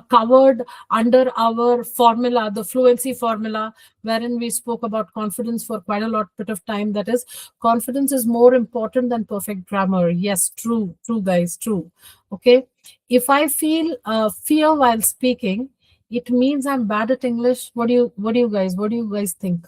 covered under our formula, the fluency formula, wherein we spoke about confidence for quite a lot bit of time. That is, confidence is more important than perfect grammar. Yes, true, true, guys, true. Okay. If I feel fear while speaking, it means I'm bad at English. What do you guys think?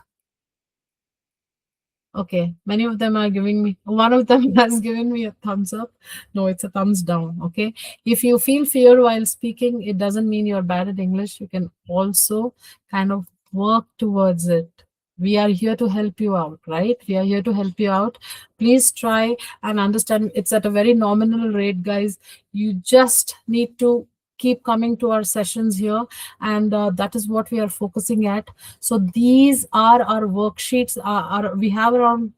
Okay, many of them are giving me, one of them has given me a thumbs up. No, it's a thumbs down. Okay. If you feel fear while speaking, it doesn't mean you're bad at English. You can also kind of work towards it. We are here to help you out, right? We are here to help you out. Please try and understand it's at a very nominal rate, guys. You just need to keep coming to our sessions here, and that is what we are focusing at. So these are our worksheets. We have around,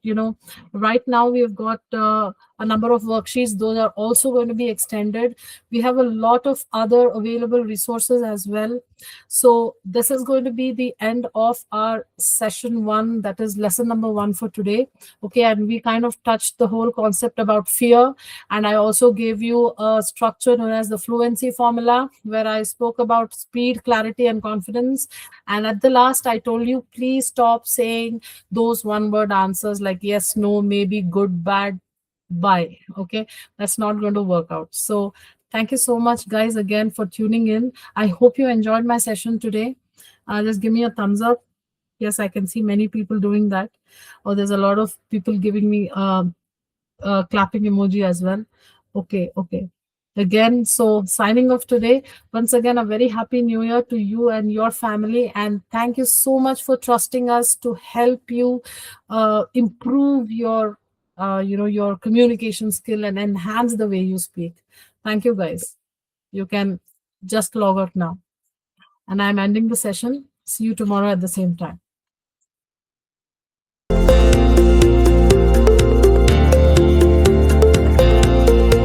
right now we've got a number of worksheets. Those are also going to be extended. We have a lot of other available resources as well. So this is going to be the end of our session 1, that is lesson number 1 for today. Okay, and we kind of touched the whole concept about fear, and I also gave you a structure known as the fluency formula, where I spoke about speed, clarity, and confidence. And at the last, I told you, please stop saying those one word answers like yes, no, maybe, good, bad. Bye. Okay. That's not going to work out. So thank you so much, guys, again for tuning in. I hope you enjoyed my session today. Just give me a thumbs up. Yes, I can see many people doing that. Oh, there's a lot of people giving me clapping emoji as well. Okay, okay. Again, so signing off today. Once again, a very happy new year to you and your family. And thank you so much for trusting us to help you improve your, your communication skill and enhance the way you speak. Thank you, guys. You can just log out now. And I'm ending the session. See you tomorrow at the same time.